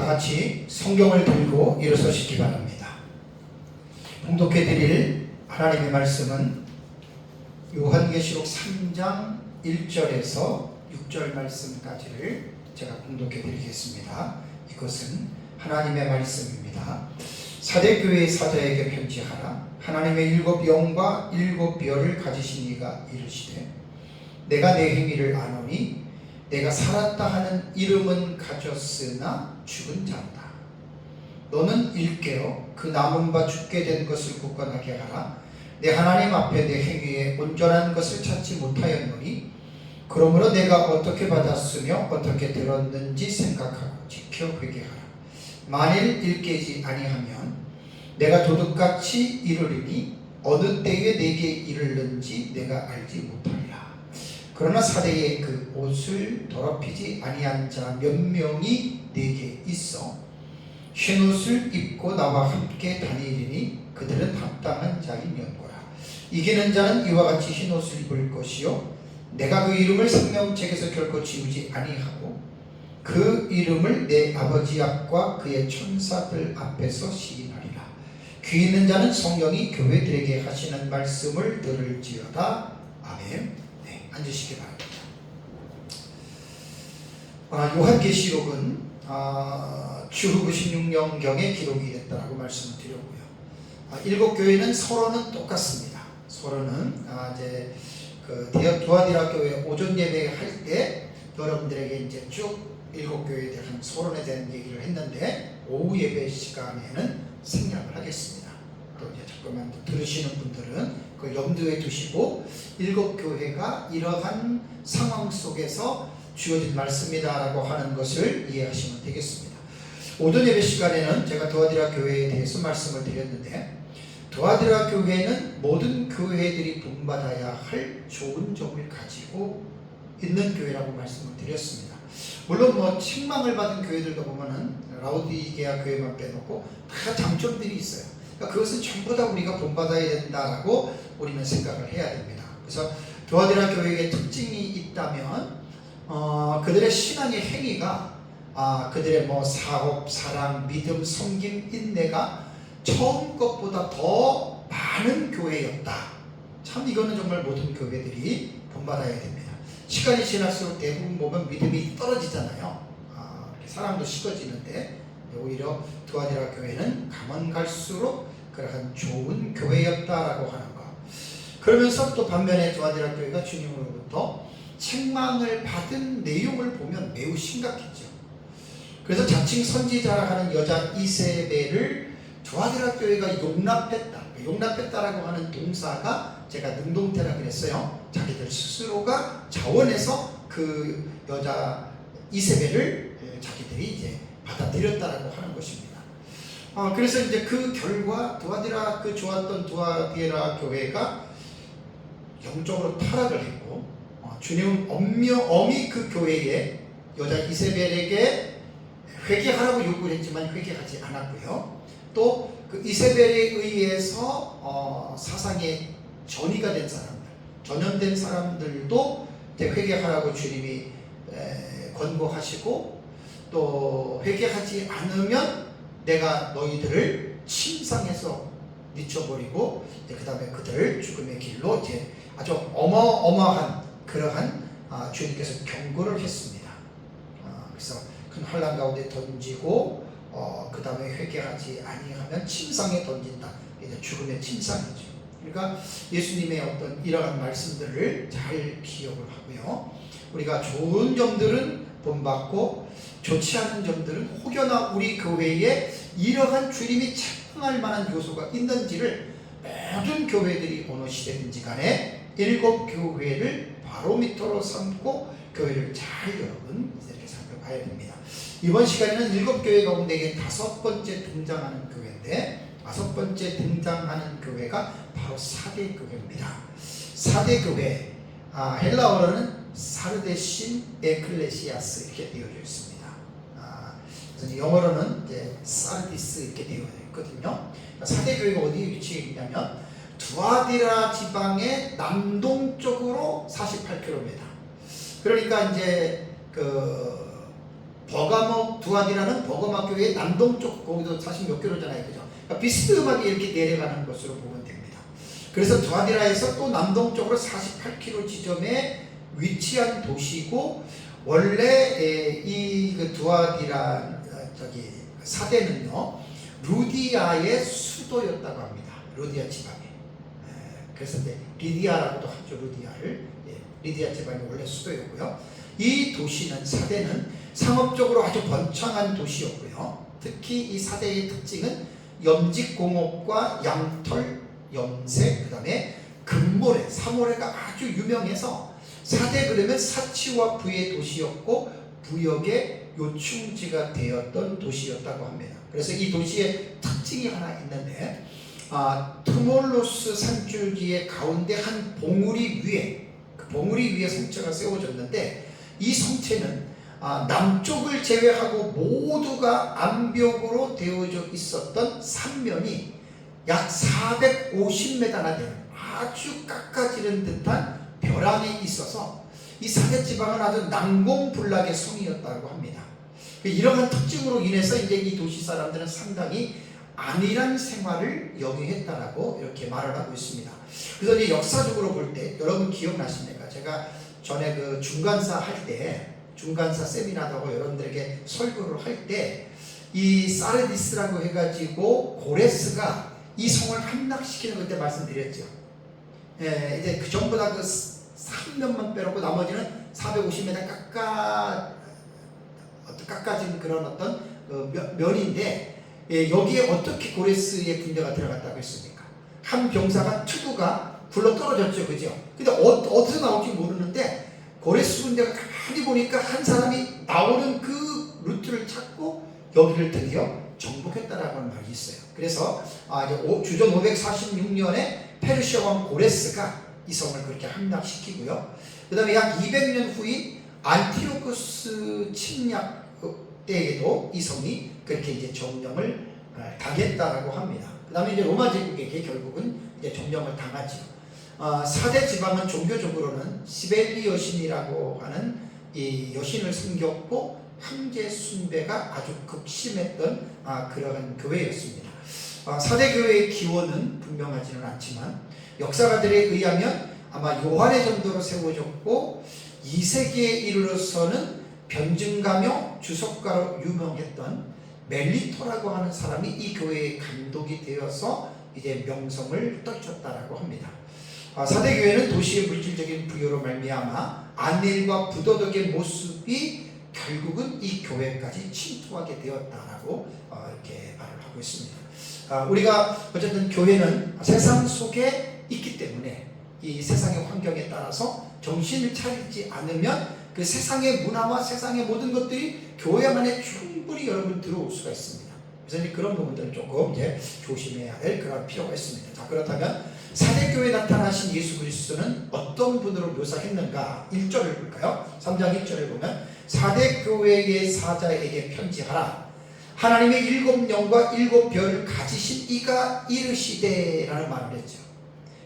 다 같이 성경을 들고 일어서시기 바랍니다. 봉독해 드릴 하나님의 말씀은 요한계시록 3장 1절에서 6절 말씀까지를 제가 봉독해 드리겠습니다. 이것은 하나님의 말씀입니다. 사대교회의 사자에게 편지하라. 하나님의 일곱 영과 일곱 별을 가지신 이가 이르시되 내가 내 행위를 아노니 내가 살았다 하는 이름은 가졌으나 죽은 자다. 너는 일깨어 그 남은 바 죽게 된 것을 굳건하게 하라. 내 하나님 앞에 내 행위에 온전한 것을 찾지 못하였노니 그러므로 내가 어떻게 받았으며 어떻게 들었는지 생각하고 지켜 회개하라. 만일 일깨지 아니하면 내가 도둑같이 이르리니 어느 때에 내게 이르는지 내가 알지 못하리라. 그러나 사대에 그 옷을 더럽히지 아니한 자 몇 명이 내게 있어 흰옷을 입고 나와 함께 다니리니 그들은 합당한 자인 연고라. 이기는 자는 이와 같이 흰옷을 입을 것이요 내가 그 이름을 생명책에서 결코 지우지 아니하고 그 이름을 내 아버지 앞과 그의 천사들 앞에서 시인하리라. 귀 있는 자는 성령이 교회들에게 하시는 말씀을 들을지어다. 아멘. 네, 앉으시기 바랍니다. 요한계시록은 주후 96년경에 기록이 됐다고 말씀을 드렸고요. 일곱 교회는 서로는 똑같습니다. 서로는 이제 그 두아디라 교회 오전 예배 할 때 여러분들에게 이제 쭉 일곱 교회에 대한 서론에 대한 얘기를 했는데 오후 예배 시간에는 생략을 하겠습니다. 또 이제 잠깐만 들으시는 분들은 그 염두에 두시고 일곱 교회가 이러한 상황 속에서 주어진 말씀이다라고 하는 것을 이해하시면 되겠습니다. 오전 예배 시간에는 제가 두아디라 교회에 대해서 말씀을 드렸는데 두아디라 교회는 모든 교회들이 본받아야 할 좋은 점을 가지고 있는 교회라고 말씀을 드렸습니다. 물론 뭐 책망을 받은 교회들도 보면은 라오디게아 교회만 빼놓고 다 장점들이 있어요. 그러니까 그것은 전부 다 우리가 본받아야 된다라고 우리는 생각을 해야 됩니다. 그래서 두아디라 교회의 특징이 있다면 그들의 신앙의 행위가 그들의 뭐 사업, 사랑, 믿음, 섬김, 인내가 처음 것보다 더 많은 교회였다. 참 이거는 정말 모든 교회들이 본받아야 됩니다. 시간이 지날수록 대부분 보면 믿음이 떨어지잖아요. 사람도 식어지는데 오히려 두아디라 교회는 가면 갈수록 그러한 좋은 교회였다라고 하는 것. 그러면서 또 반면에 두아디라 교회가 주님으로부터 책망을 받은 내용을 보면 매우 심각했죠. 그래서 자칭 선지자라 하는 여자 이세벨을 두아디라 교회가 용납했다. 용납했다라고 하는 동사가 제가 능동태라 그랬어요. 자기들 스스로가 자원해서 그 여자 이세벨을 자기들이 이제 받아들였다라고 하는 것입니다. 그래서 이제 그 결과 그 좋았던 두아디라 교회가 영적으로 타락을 했고 주님은 엄히 그 교회에 여자 이세벨에게 회개하라고 요구를 했지만 회개하지 않았고요. 또 그 이세벨에 의해서 사상의 전이가 된 사람들, 전염된 사람들도 회개하라고 주님이 권고하시고 또 회개하지 않으면 내가 너희들을 침상에서 미쳐버리고 그 다음에 그들을 죽음의 길로 이제 아주 어마어마한 그러한 주님께서 경고를 했습니다. 그래서 큰 환난 가운데 던지고 그 다음에 회개하지 아니하면 침상에 던진다. 이제 죽음의 침상이죠. 그러니까 예수님의 어떤 이러한 말씀들을 잘 기억을 하고요. 우리가 좋은 점들은 본받고 좋지 않은 점들은 혹여나 우리 교회에 이러한 주님이 책망할 만한 요소가 있는지를 모든 교회들이 어느 시대든지 간에 일곱 교회를 바로미터로 삼고 교회를 잘 여러분 이렇게 살펴봐야 됩니다. 이번 시간에는 일곱 교회 가운데 다섯 번째 등장하는 교회인데 다섯 번째 등장하는 교회가 바로 사대 교회입니다. 사대 교회 헬라어로는 사르데신 에클레시아스 이렇게 되어져 있습니다. 그래서 영어로는 이제 사르디스 이렇게 되어 있거든요. 사대 교회가 어디에 위치해 있냐면 두아디라 지방의 남동쪽으로 48km. 그러니까 이제 그 버가모 두아디라는 버가모 교회의 남동쪽, 거기도 40몇 킬로잖아요, 그죠? 그러니까 비스듬하게 이렇게 내려가는 것으로 보면 됩니다. 그래서 두아디라에서 또 남동쪽으로 48km 지점에 위치한 도시고, 원래 이 두아디라 사대는요 루디아의 수도였다고 합니다. 루디아 지방에. 그래서 이제 리디아라고도 하죠. 루디아를. 리디아 지방이 원래 수도였고요. 이 도시는, 사대는 상업적으로 아주 번창한 도시였고요. 특히 이 사대의 특징은 염직공업과 양털, 염색, 그 다음에 금모래, 사모래가 아주 유명해서 사대 그러면 사치와 부의 도시였고 부역의 요충지가 되었던 도시였다고 합니다. 그래서 이 도시의 특징이 하나 있는데, 트몰로스 산줄기의 가운데 한 봉우리 위에, 그 봉우리 위에 성체가 세워졌는데, 이 성체는 남쪽을 제외하고 모두가 암벽으로 되어져 있었던 삼면이 약 450m나 되는 아주 깎아지른 듯한 벼랑에 있어서 이 사대 지방은 아주 난공불락의 성이었다고 합니다. 이러한 특징으로 인해서 이제 이 도시 사람들은 상당히 안일한 생활을 영위했다라고 이렇게 말을 하고 있습니다. 그래서 이제 역사적으로 볼 때 여러분 기억나십니까? 제가 전에 그 중간사 할 때, 중간사 세미나도 하고 여러분들에게 설교를 할 때 이 사르디스라고 해가지고 고레스가 이 성을 함락시키는 그때 말씀드렸죠. 이제 그 전부 다 그 3면만 빼놓고 나머지는 450m 깎아진 그런 어떤 면인데, 여기에 어떻게 고레스의 군대가 들어갔다고 했습니까? 한 병사가 투구가 굴러 떨어졌죠, 그죠? 근데 어디서 나올지 모르는데 고레스 군대가 가만히 보니까 한 사람이 나오는 그 루트를 찾고 여기를 드디어 정복했다라고 하는 말이 있어요. 그래서 이제 주전 546년에 페르시아 왕 고레스가 이 성을 그렇게 함락시키고요. 그 다음에 약 200년 후인 안티오쿠스 침략 때에도 이 성이 그렇게 이제 점령을 당했다라고 합니다. 그 다음에 이제 로마 제국에게 결국은 이제 점령을 당하죠. 사대 지방은 종교적으로는 시벨리 여신이라고 하는 이 여신을 섬겼고 황제 숭배가 아주 극심했던 그러한 교회였습니다. 사대 교회의 기원은 분명하지는 않지만 역사가들에 의하면 아마 요한의 전도로 세워졌고 2세기에 이르러서는 변증가며 주석가로 유명했던 멜리토라고 하는 사람이 이 교회의 감독이 되어서 이제 명성을 떨쳤다라고 합니다. 사대 교회는 도시의 물질적인 부여로 말미암아 안일과 부도덕의 모습이 결국은 이 교회까지 침투하게 되었다라고 이렇게 말을 하고 있습니다. 우리가 어쨌든 교회는 세상 속에 있기 때문에 이 세상의 환경에 따라서 정신을 차리지 않으면 그 세상의 문화와 세상의 모든 것들이 교회 안에 충분히 여러분 들어올 수가 있습니다. 그래서 이제 그런 부분들을 조금 이제 조심해야 될 그런 필요가 있습니다. 자, 그렇다면 사대교회에 나타나신 예수 그리스도는 어떤 분으로 묘사했는가? 1절을 볼까요? 3장 1절을 보면 사대교회의 사자에게 편지하라. 하나님의 7영과 7별을 가지신 이가 이르시되 라는 말을 했죠.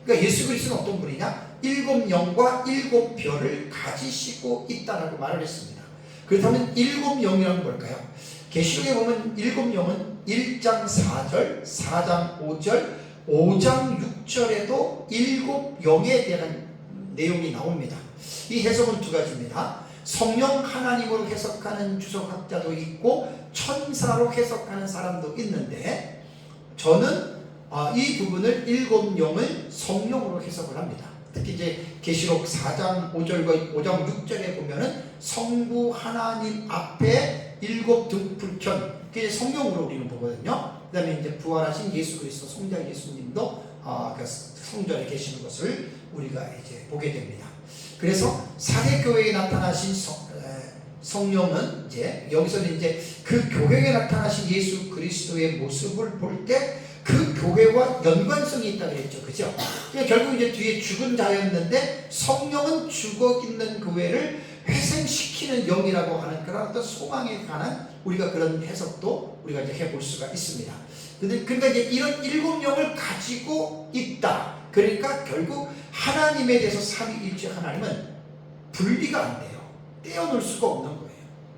그러니까 예수 그리스도는 어떤 분이냐? 7영과 7별을 가지시고 있다라고 말을 했습니다. 그렇다면 7영이란 뭘까요? 계시록에 보면 7영은 1장 4절, 4장 5절, 5장 6절에도 7영에 대한 내용이 나옵니다. 이 해석은 두 가지입니다. 성령 하나님으로 해석하는 주석학자도 있고 천사로 해석하는 사람도 있는데, 저는 이 부분을 7영을 성령으로 해석을 합니다. 특히 이제 계시록 4장 5절과 5장 6절에 보면은 성부 하나님 앞에 7 등불편, 그게 성령으로 우리는 보거든요. 그 다음에 이제 부활하신 예수 그리스도 성자 예수님도 성전에 계시는 것을 우리가 이제 보게 됩니다. 그래서 사대교회에 나타나신 성령은 이제 여기서는 이제 그 교회에 나타나신 예수 그리스도의 모습을 볼 때 그 교회와 연관성이 있다 그랬죠, 그죠? 그러니까 결국 이제 뒤에 죽은 자였는데 성령은 죽어 있는 교회를 회생시키는 영이라고 하는 그런 어떤 소망에 관한 우리가 그런 해석도 우리가 이제 해볼 수가 있습니다. 그러니까 이제 이런 7영을 가지고 있다. 그러니까 결국 하나님에 대해서 삼위일체 하나님은 분리가 안 돼요. 떼어놓을 수가 없는 거예요.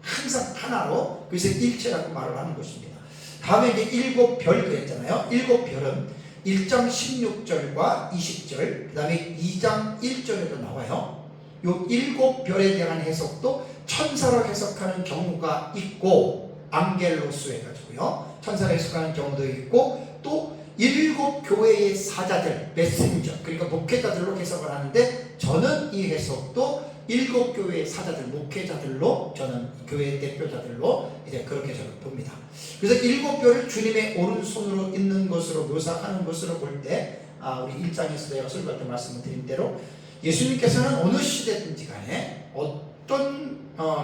항상 하나로, 그래서 일체라고 말을 하는 것입니다. 다음에 이제 일곱 별 그랬잖아요. 일곱 별은 1장 16절과 20절, 그 다음에 2장 1절에도 나와요. 요 일곱 별에 대한 해석도 천사로 해석하는 경우가 있고, 앙겔로스 해가지고요, 천사로 해석하는 경우도 있고, 또 일곱 교회의 사자들, 메신저, 그러니까 목회자들로 해석을 하는데, 저는 이 해석도 일곱 교회의 사자들, 목회자들로, 저는 교회 대표자들로 이제 그렇게 저는 봅니다. 그래서 일곱 별을 주님의 오른손으로 있는 것으로 묘사하는 것으로 볼 때, 우리 1장에서 내가 설교할 때 말씀을 드린 대로 예수님께서는 어느 시대든지 간에 어떤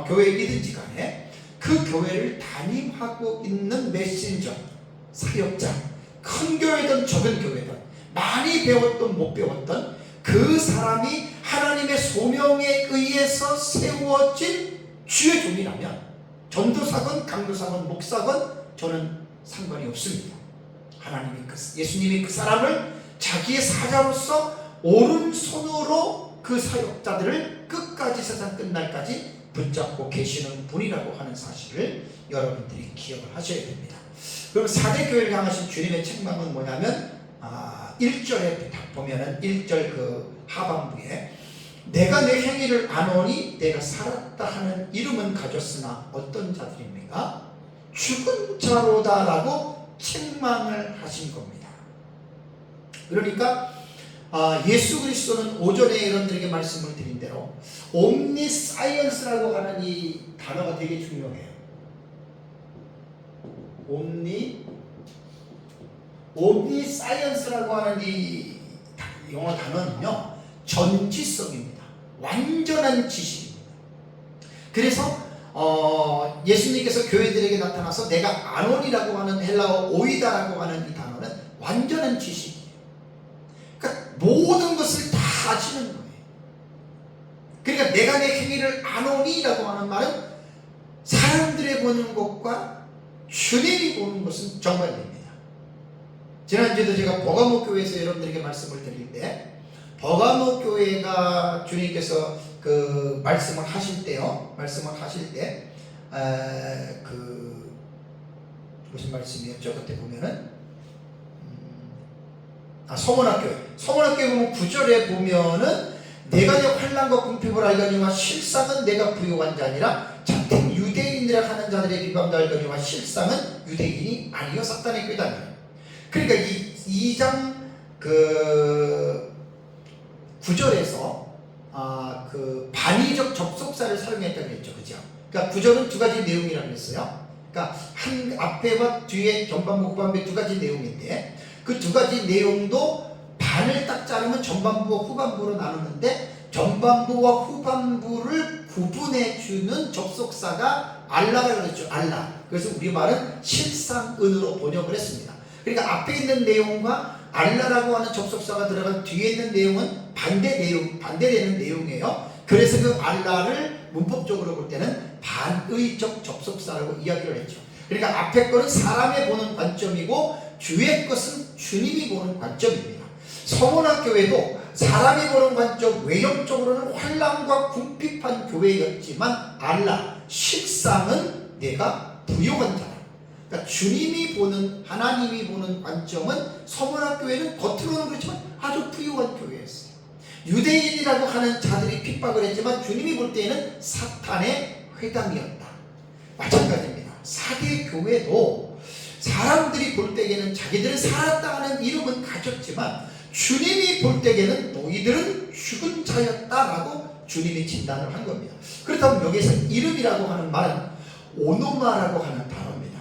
교회이든지 간에 그 교회를 담임하고 있는 메신저, 사역자, 큰 교회든 적은 교회든 많이 배웠던 못 배웠던 그 사람이 하나님의 소명에 의해서 세워진 주의 종이라면, 전도사건 강도사건 목사건 저는 상관이 없습니다. 하나님이 예수님이 그 사람을 자기의 사자로서 오른손으로 그 사역자들을 끝까지, 세상 끝날까지 붙잡고 계시는 분이라고 하는 사실을 여러분들이 기억을 하셔야 됩니다. 그럼 4대 교회를 향하신 주님의 책망은 뭐냐면, 1절에 보면은 1절 그 하반부에 내가 내 행위를 아노니 내가 살았다 하는 이름은 가졌으나 어떤 자들입니까? 죽은 자로다라고 책망을 하신 겁니다. 그러니까 예수 그리스도는 오전에 여러분들에게 말씀을 드린 대로 옴니사이언스라고 하는 이 단어가 되게 중요해요. 옴니사이언스라고 하는 이 영어 단어는요, 전지성입니다. 완전한 지식입니다. 그래서 예수님께서 교회들에게 나타나서 내가 아논이라고 하는 헬라어 오이다라고 하는 이 단어는 완전한 지식이에요. 그러니까 모든 것을 다 아시는 거예요. 그러니까 내가 내 행위를 아노니라고 하는 말은 사람들이 보는 것과 주님이 보는 것은 정반대입니다. 지난주에도 제가 버가모 교회에서 여러분들에게 말씀을 드릴 때, 버가모 교회가 주님께서 그 말씀을 하실 때 무슨 말씀이었죠? 그때 보면은 서문학교회 보면 9절에 보면은 내가 내 환난과 궁핍을 알거니와 실상은 내가 부요한 자니라 자택 유대인이라 하는 자들의 비방도 알거니와 실상은 유대인이 아니요 사탄의 꾀다니라. 그러니까 이 2장 그 9절에서 그 반의적 접속사를 사용했다고 했죠. 그죠? 그러니까 9절은 두 가지 내용이라고 했어요. 그러니까 한 앞에와 뒤에 전반부 후반부의 두 가지 내용인데, 그 두 가지 내용도 반을 딱 자르면 전반부와 후반부로 나누는데, 전반부와 후반부를 구분해주는 접속사가 알라라고 그랬죠. 알라. 그래서 우리말은 실상은으로 번역을 했습니다. 그러니까 앞에 있는 내용과 알라라고 하는 접속사가 들어간 뒤에 있는 내용은 반대되는 내용이에요. 그래서 그 알라를 문법적으로 볼 때는 반의적 접속사라고 이야기를 했죠. 그러니까 앞에 거는 사람이 보는 관점이고 뒤에 것은 주님이 보는 관점입니다. 서문학교회도 사람이 보는 관점, 외형적으로는 환난과 궁핍한 교회였지만 알라, 실상은 내가 부요한 자다. 그러니까 주님이 보는, 하나님이 보는 관점은 서문학교회는 겉으로는 그렇지만 아주 부유한 교회였어요. 유대인이라고 하는 자들이 핍박을 했지만 주님이 볼 때에는 사탄의 회당이었다. 마찬가지입니다. 사대 교회도 사람들이 볼 때에는 자기들은 살았다 하는 이름은 가졌지만 주님이 볼 때에는 너희들은 죽은 자였다라고 주님이 진단을 한 겁니다. 그렇다면 여기서 이름이라고 하는 말은 오노마라고 하는 단어입니다.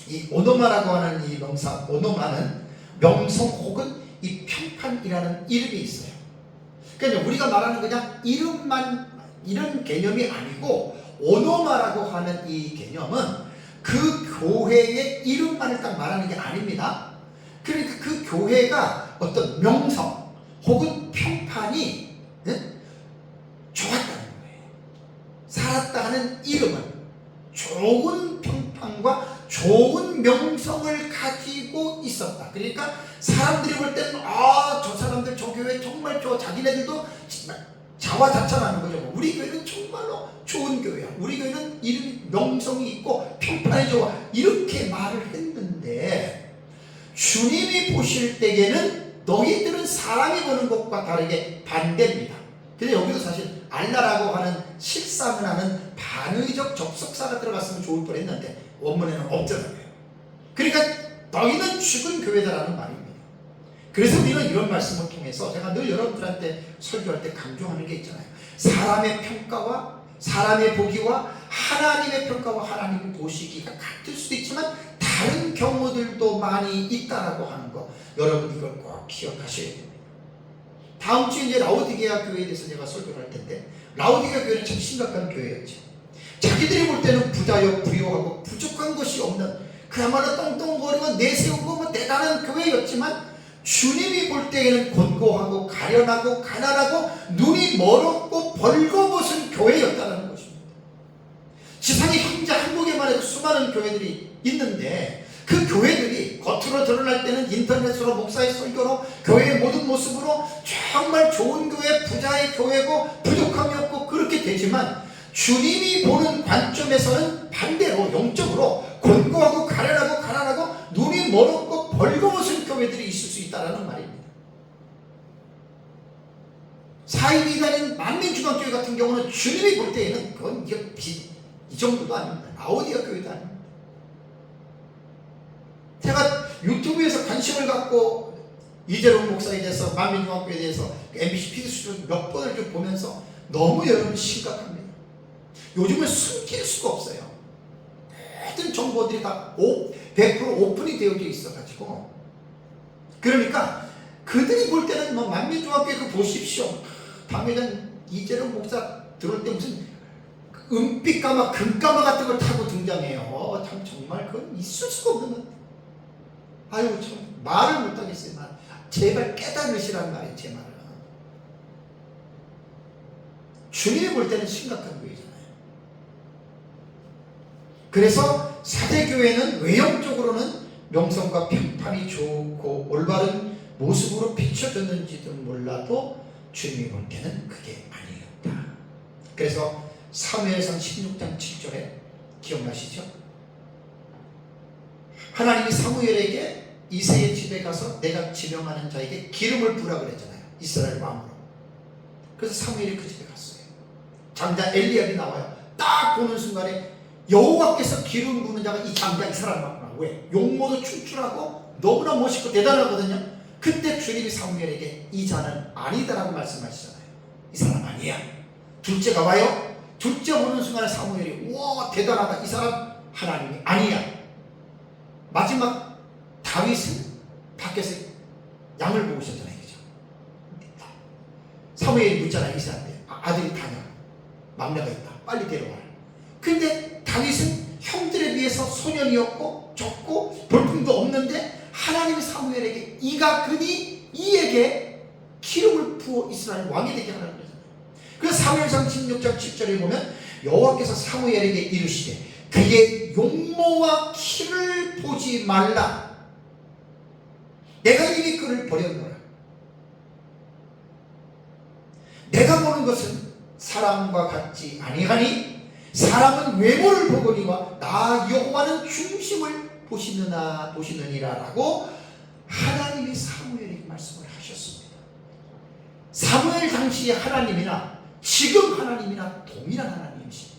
이 오노마라고 하는 이 명사, 오노마는 명성 혹은 이 평판이라는 이름이 있어요. 그러니까 우리가 말하는 그냥 이름만, 이런 개념이 아니고 오노마라고 하는 이 개념은 그 교회의 이름만을 딱 말하는 게 아닙니다. 그러니까 그 교회가 어떤 명성 혹은 평판이 좋았다는 거예요. 살았다 하는 이름은 좋은 평판과 좋은 명성을 가지고 있었다. 그러니까 사람들이 볼 때는 저 사람들 저 교회 정말 좋아, 자기네들도 자화자찬하는 거죠. 우리 교회는 정말로 좋은 교회야. 우리 교회는 이름이 명성이 있고 평판이 좋아. 이렇게 말을 했는데 주님이 보실 때에는 너희들은 사람이 보는 것과 다르게 반대입니다. 근데 여기도 사실 알라라고 하는 실상을 하는 반의적 접속사가 들어갔으면 좋을 뻔했는데 원문에는 없더라고요. 그러니까 너희는 죽은 교회다라는 말입니다. 그래서 우리는 이런 말씀을 통해서 제가 늘 여러분들한테 설교할 때 강조하는 게 있잖아요. 사람의 평가와 사람의 보기와 하나님의 평가와 하나님의 보시기가 같을 수도 있지만 다른 경우들도 많이 있다라고 하는 거, 여러분 이걸 꼭 기억하셔야 됩니다. 다음 주에 이제 라오디게아 교회에 대해서 제가 설교를 할 텐데, 라오디게아 교회는 참 심각한 교회였죠. 자기들이 볼 때는 부자요 부유하고 부족한 것이 없는 그야말로 똥똥거리고 내세운 거 뭐 대단한 교회였지만 주님이 볼 때에는 곤고하고 가련하고 가난하고 눈이 멀었고 벌거벗은 교회였다는 것입니다. 지상의 현재 한국에만 해도 수많은 교회들이 있는데 그 교회들이 겉으로 드러날 때는 인터넷으로 목사의 설교로 교회의 모든 모습으로 정말 좋은 교회, 부자의 교회고 부족함이 없고 그렇게 되지만 주님이 보는 관점에서는 반대로 영적으로 곤고하고 가련하고 가난하고 눈이 멀었고 벌거벗은 교회들이 있을 수 있다는 말입니다. 사입이 다닌 만민중앙교회 같은 경우는 주님이 볼 때에는 그건 이 정도도 아닙니다. 라오디게아 교회도 아닙니다. 제가 유튜브에서 관심을 갖고 이재롱 목사에 대해서 만민중앙교회에 대해서 MBC PD수를 몇 번을 좀 보면서 너무 여러분 심각합니다. 요즘은 숨길 수가 없어요. 모든 정보들이 다 100% 오픈이 되어져 있어가지고 그러니까 그들이 볼 때는 뭐 만민중앙교회 그 보십시오. 당회장 이재롱 목사 들어올 때 무슨 은빛가마 금가마 같은 걸 타고 등장해요. 참 정말 그건 있을 수가 없는 것 같아요. 아유 참 말을 못하겠어요. 제발 깨달으시란 말이에요. 제 말은 주님이 볼 때는 심각한 교회잖아요. 그래서 사대교회는 외형적으로는 명성과 평판이 좋고 올바른 모습으로 비춰졌는지도 몰라도 주님이 볼 때는 그게 아니었다. 그래서 사무엘상 16장 7절에 기억나시죠? 하나님이 사무엘에게 이새의 집에 가서 내가 지명하는 자에게 기름을 부으라 그랬잖아요. 이스라엘 왕으로. 그래서 사무엘이 그 집에 갔어요. 장자 엘리압이 나와요. 딱 보는 순간에 여호와께서 기름 부는 자가 이 장자 이 사람이구나. 왜? 용모도 출출하고 너무나 멋있고 대단하거든요. 그때 주님이 사무엘에게 이 자는 아니다라고 말씀하시잖아요. 이 사람 아니야. 둘째가 와요. 둘째 보는 순간에 사무엘이 우와 대단하다. 이 사람 하나님이 아니야. 마지막 다윗은 밖에서 양을 보고 있었잖아요. 그죠? 사무엘이 묻잖아요. 이새한테 아들이 다냐? 막내가 있다. 빨리 데려와라. 근데 다윗은 형들에 비해서 소년이었고 적고 볼품도 없는데 하나님이 사무엘에게 이가 그니 이에게 기름을 부어 이스라엘 왕이 되게 하라는 거잖아요. 그래서 사무엘상 16장 10절에 보면 여호와께서 사무엘에게 이르시되 그의 용모와 키를 보지 말라. 내가 이미 그를 버렸노라. 내가 보는 것은 사람과 같지 아니하니 사람은 외모를 보거니와 나 여호와는 중심을 보시느니라라고 하나님이 사무엘에게 말씀을 하셨습니다. 사무엘 당시의 하나님이나 지금 하나님이나 동일한 하나님이십니다.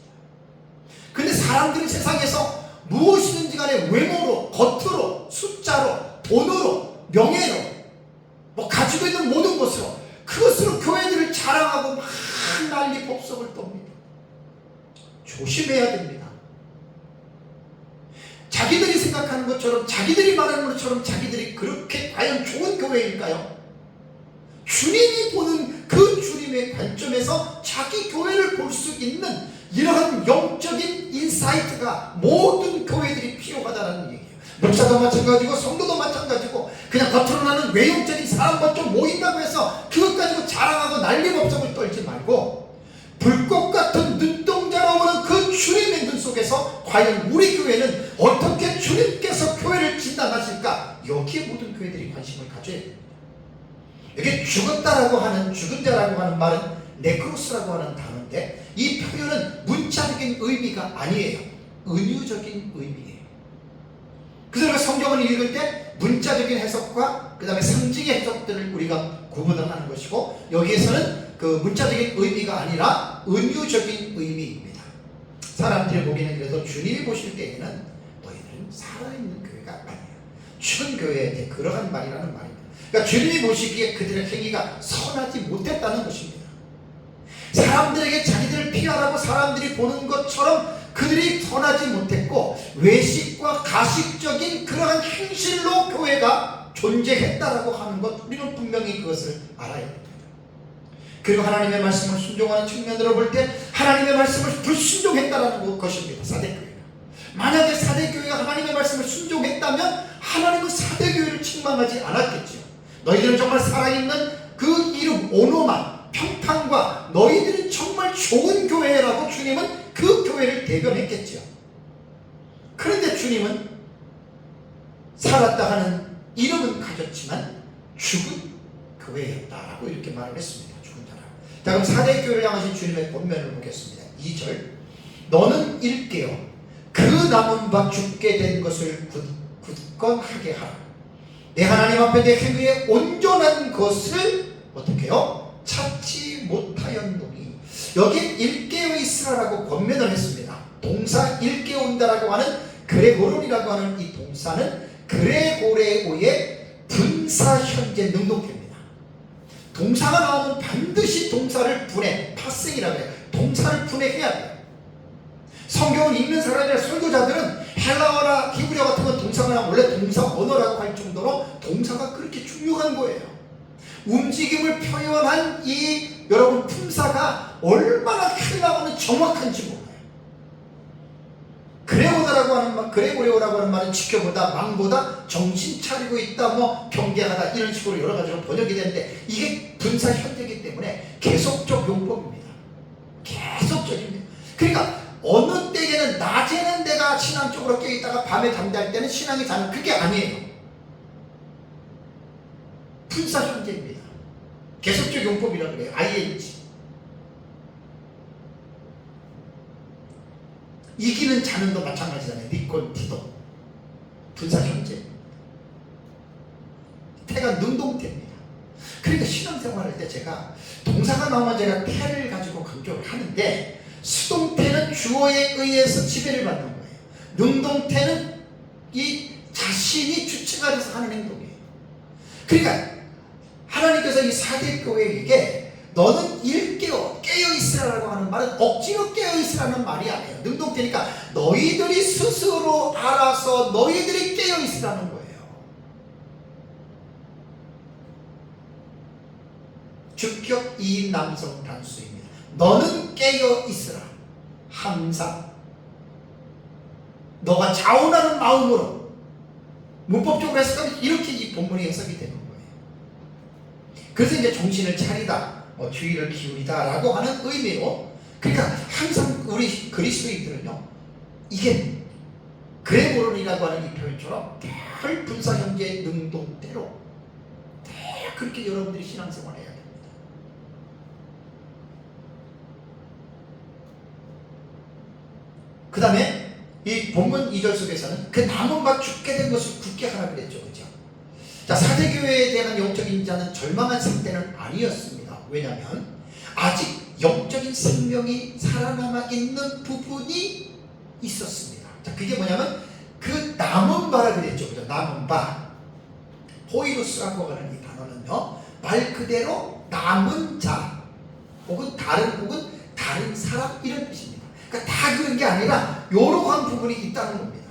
근데 사람들은 세상에서 무엇이든지 간에 외모로, 겉으로, 숫자로, 돈으로, 명예로 뭐 가지고 있는 모든 것으로 그것으로 교회들을 자랑하고 막 난리 법석을 떱니다. 조심해야 됩니다. 자기들이 생각하는 것처럼 자기들이 말하는 것처럼 자기들이 그렇게 과연 좋은 교회일까요? 주님이 보는 그 주님의 관점에서 자기 교회를 볼 수 있는 이러한 영적인 인사이트가 모든 교회들이 필요하다는 얘기예요. 목사도 마찬가지고 성도도 마찬가지고 그냥 겉으로 나는 외형적인 사람만 좀 모인다고 해서 그것 가지고 자랑하고 난리법석을 떨지 말고 불꽃 같은 눈동자로 보는 그 주님의 눈 속에서 과연 우리 교회는 어떻게 주님께서 교회를 진단하실까? 여기에 모든 교회들이 관심을 가져야 됩니다. 여기 죽었다라고 하는 죽은 자라고 하는 말은 네크로스라고 하는 단어인데 이 표현은 문자적인 의미가 아니에요. 은유적인 의미예요. 그래서 성경을 읽을 때 문자적인 해석과 그 다음에 상징의 해석들을 우리가 구분을 하는 것이고, 여기에서는 그 문자적인 의미가 아니라 은유적인 의미입니다. 사람들이 보기에는 그래도 주님이 보실 때에는 너희들은 살아있는 교회가 아니야, 죽은 교회에 대해 그러한 말이라는 말입니다. 그러니까 주님이 보시기에 그들의 행위가 선하지 못했다는 것입니다. 사람들에게 자기들을 피하라고 사람들이 보는 것처럼 그들이 선하지 못했고 외식과 가식적인 그러한 행실로 교회가 존재했다라고 하는 것, 우리는 분명히 그것을 알아야 됩니다. 그리고 하나님의 말씀을 순종하는 측면으로 볼 때 하나님의 말씀을 불순종했다라는 것입니다. 사대교회가. 만약에 사대교회가 하나님의 말씀을 순종했다면 하나님은 사대교회를 책망하지 않았겠죠. 너희들은 정말 살아있는 그 이름 오노마 평판과 너희들은 정말 좋은 교회라고 주님은 그 교회를 대변했겠죠. 그런데 주님은 살았다 하는 이름은 가졌지만 죽은 교회였다라고 이렇게 말을 했습니다. 죽은 자라. 자, 그럼 사대교회를 향하신 주님의 본면을 보겠습니다. 2절, 너는 일깨어 그 남은 바 죽게 된 것을 굳건하게 하라. 내 하나님 앞에 내 행위에 온전한 것을 어떻게 해요? 찾지 못하였노니. 여기 일깨어 있으라라고 권면을 했습니다. 동사 일깨운다라고 하는 그레고론이라고 하는 이 동사는 그레고레오의 분사 현재 능동태입니다. 동사가 나오면 반드시 동사를 분해, 파생이라고 해요. 동사를 분해해야 돼요. 성경을 읽는 사람이나 설교자들은 헬라어나 히브리어 같은 건 동사가 나오면 원래 동사 언어라고 할 정도로 동사가 그렇게 중요한 거예요. 움직임을 표현한 이 여러분 품사가 얼마나 헬라어는 정확한지 몰라요. 그레고레오라고 하는 말은 지켜보다, 망보다, 정신 차리고 있다, 뭐 경계하다, 이런 식으로 여러 가지로 번역이 되는데 이게 분사 현대이기 때문에 계속적 용법입니다. 계속적입니다. 그러니까 어느 때에는 낮에는 내가 신앙 쪽으로 깨있다가 밤에 잠잘 때는 신앙이 자는, 그게 아니에요. 분사 현재입니다. 계속적 용법이라고 그래요. ing. 이기는 자는도 마찬가지잖아요. 니콘, 티도. 분사 현재. 태가 능동태입니다. 그러니까 신앙생활할 때 제가 동사가 나오면 제가 태를 가지고 강조를 하는데, 수동태는 주어에 의해서 지배를 받는 거예요. 능동태는 이 자신이 주체가 돼서 하는 행동이에요. 그러니까 하나님께서 이 사대교회에게 너는 일깨어 깨어있으라고 하는 말은 억지로 깨어있으라는 말이 아니에요. 능동태니까 너희들이 스스로 알아서 너희들이 깨어있으라는 거예요. 주격 이인 남성 단수입니다. 너는 깨어있으라. 항상 너가 자원하는 마음으로. 문법적으로 해석하면 이렇게 이 본문이 해석이 되는 거예요. 그래서 이제 정신을 차리다, 주의를 기울이다 라고 하는 의미로, 그러니까 항상 우리 그리스도인들은요, 이게 그레고론이라고 하는 이 표현처럼 늘 분사 현재 능동대로 그렇게 여러분들이 신앙생활을 해야 됩니다. 그 다음에 이 본문 2절 속에서는 그 남은 바 죽게 된 것을 굳게 하라 그랬죠. 그죠? 자, 사대교회에 대한 영적인 자는 절망한 상태는 아니었습니다. 왜냐하면 아직 영적인 생명이 살아남아 있는 부분이 있었습니다. 자, 그게 뭐냐면 그 남은 바라 그랬죠. 그죠? 남은 바. 호이루스라고 하는 이 단어는요, 말 그대로 남은 자 혹은 다른 사람, 이런 뜻입니다. 그러니까 다 그런 게 아니라 요러한 부분이 있다는 겁니다.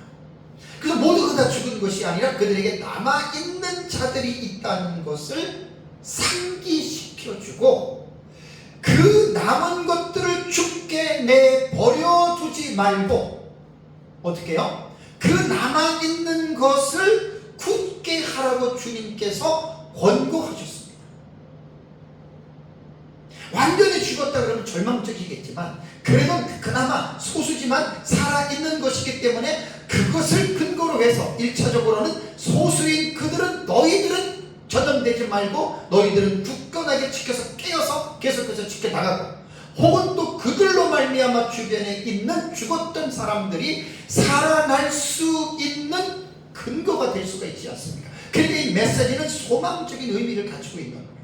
그래서 모두가 다 죽은 것이 아니라 그들에게 남아있는 자들이 있다는 것을 상기시켜주고, 그 남은 것들을 죽게 내버려 두지 말고 어떻게 해요? 그 남아있는 것을 굳게 하라고 주님께서 권고하셨습니다. 완전히 죽었다 그러면 절망적이겠지만 그래도 그나마 소수지만 살아있는 것이기 때문에 그것을 근거로 해서 1차적으로는 소수인 그들은, 너희들은 저점되지 말고 너희들은 굳건하게 지켜서 깨어서 계속해서 지켜나가고, 혹은 또 그들로 말미암아 주변에 있는 죽었던 사람들이 살아날 수 있는 근거가 될 수가 있지 않습니까? 그러니까 이 메시지는 소망적인 의미를 가지고 있는 거예요.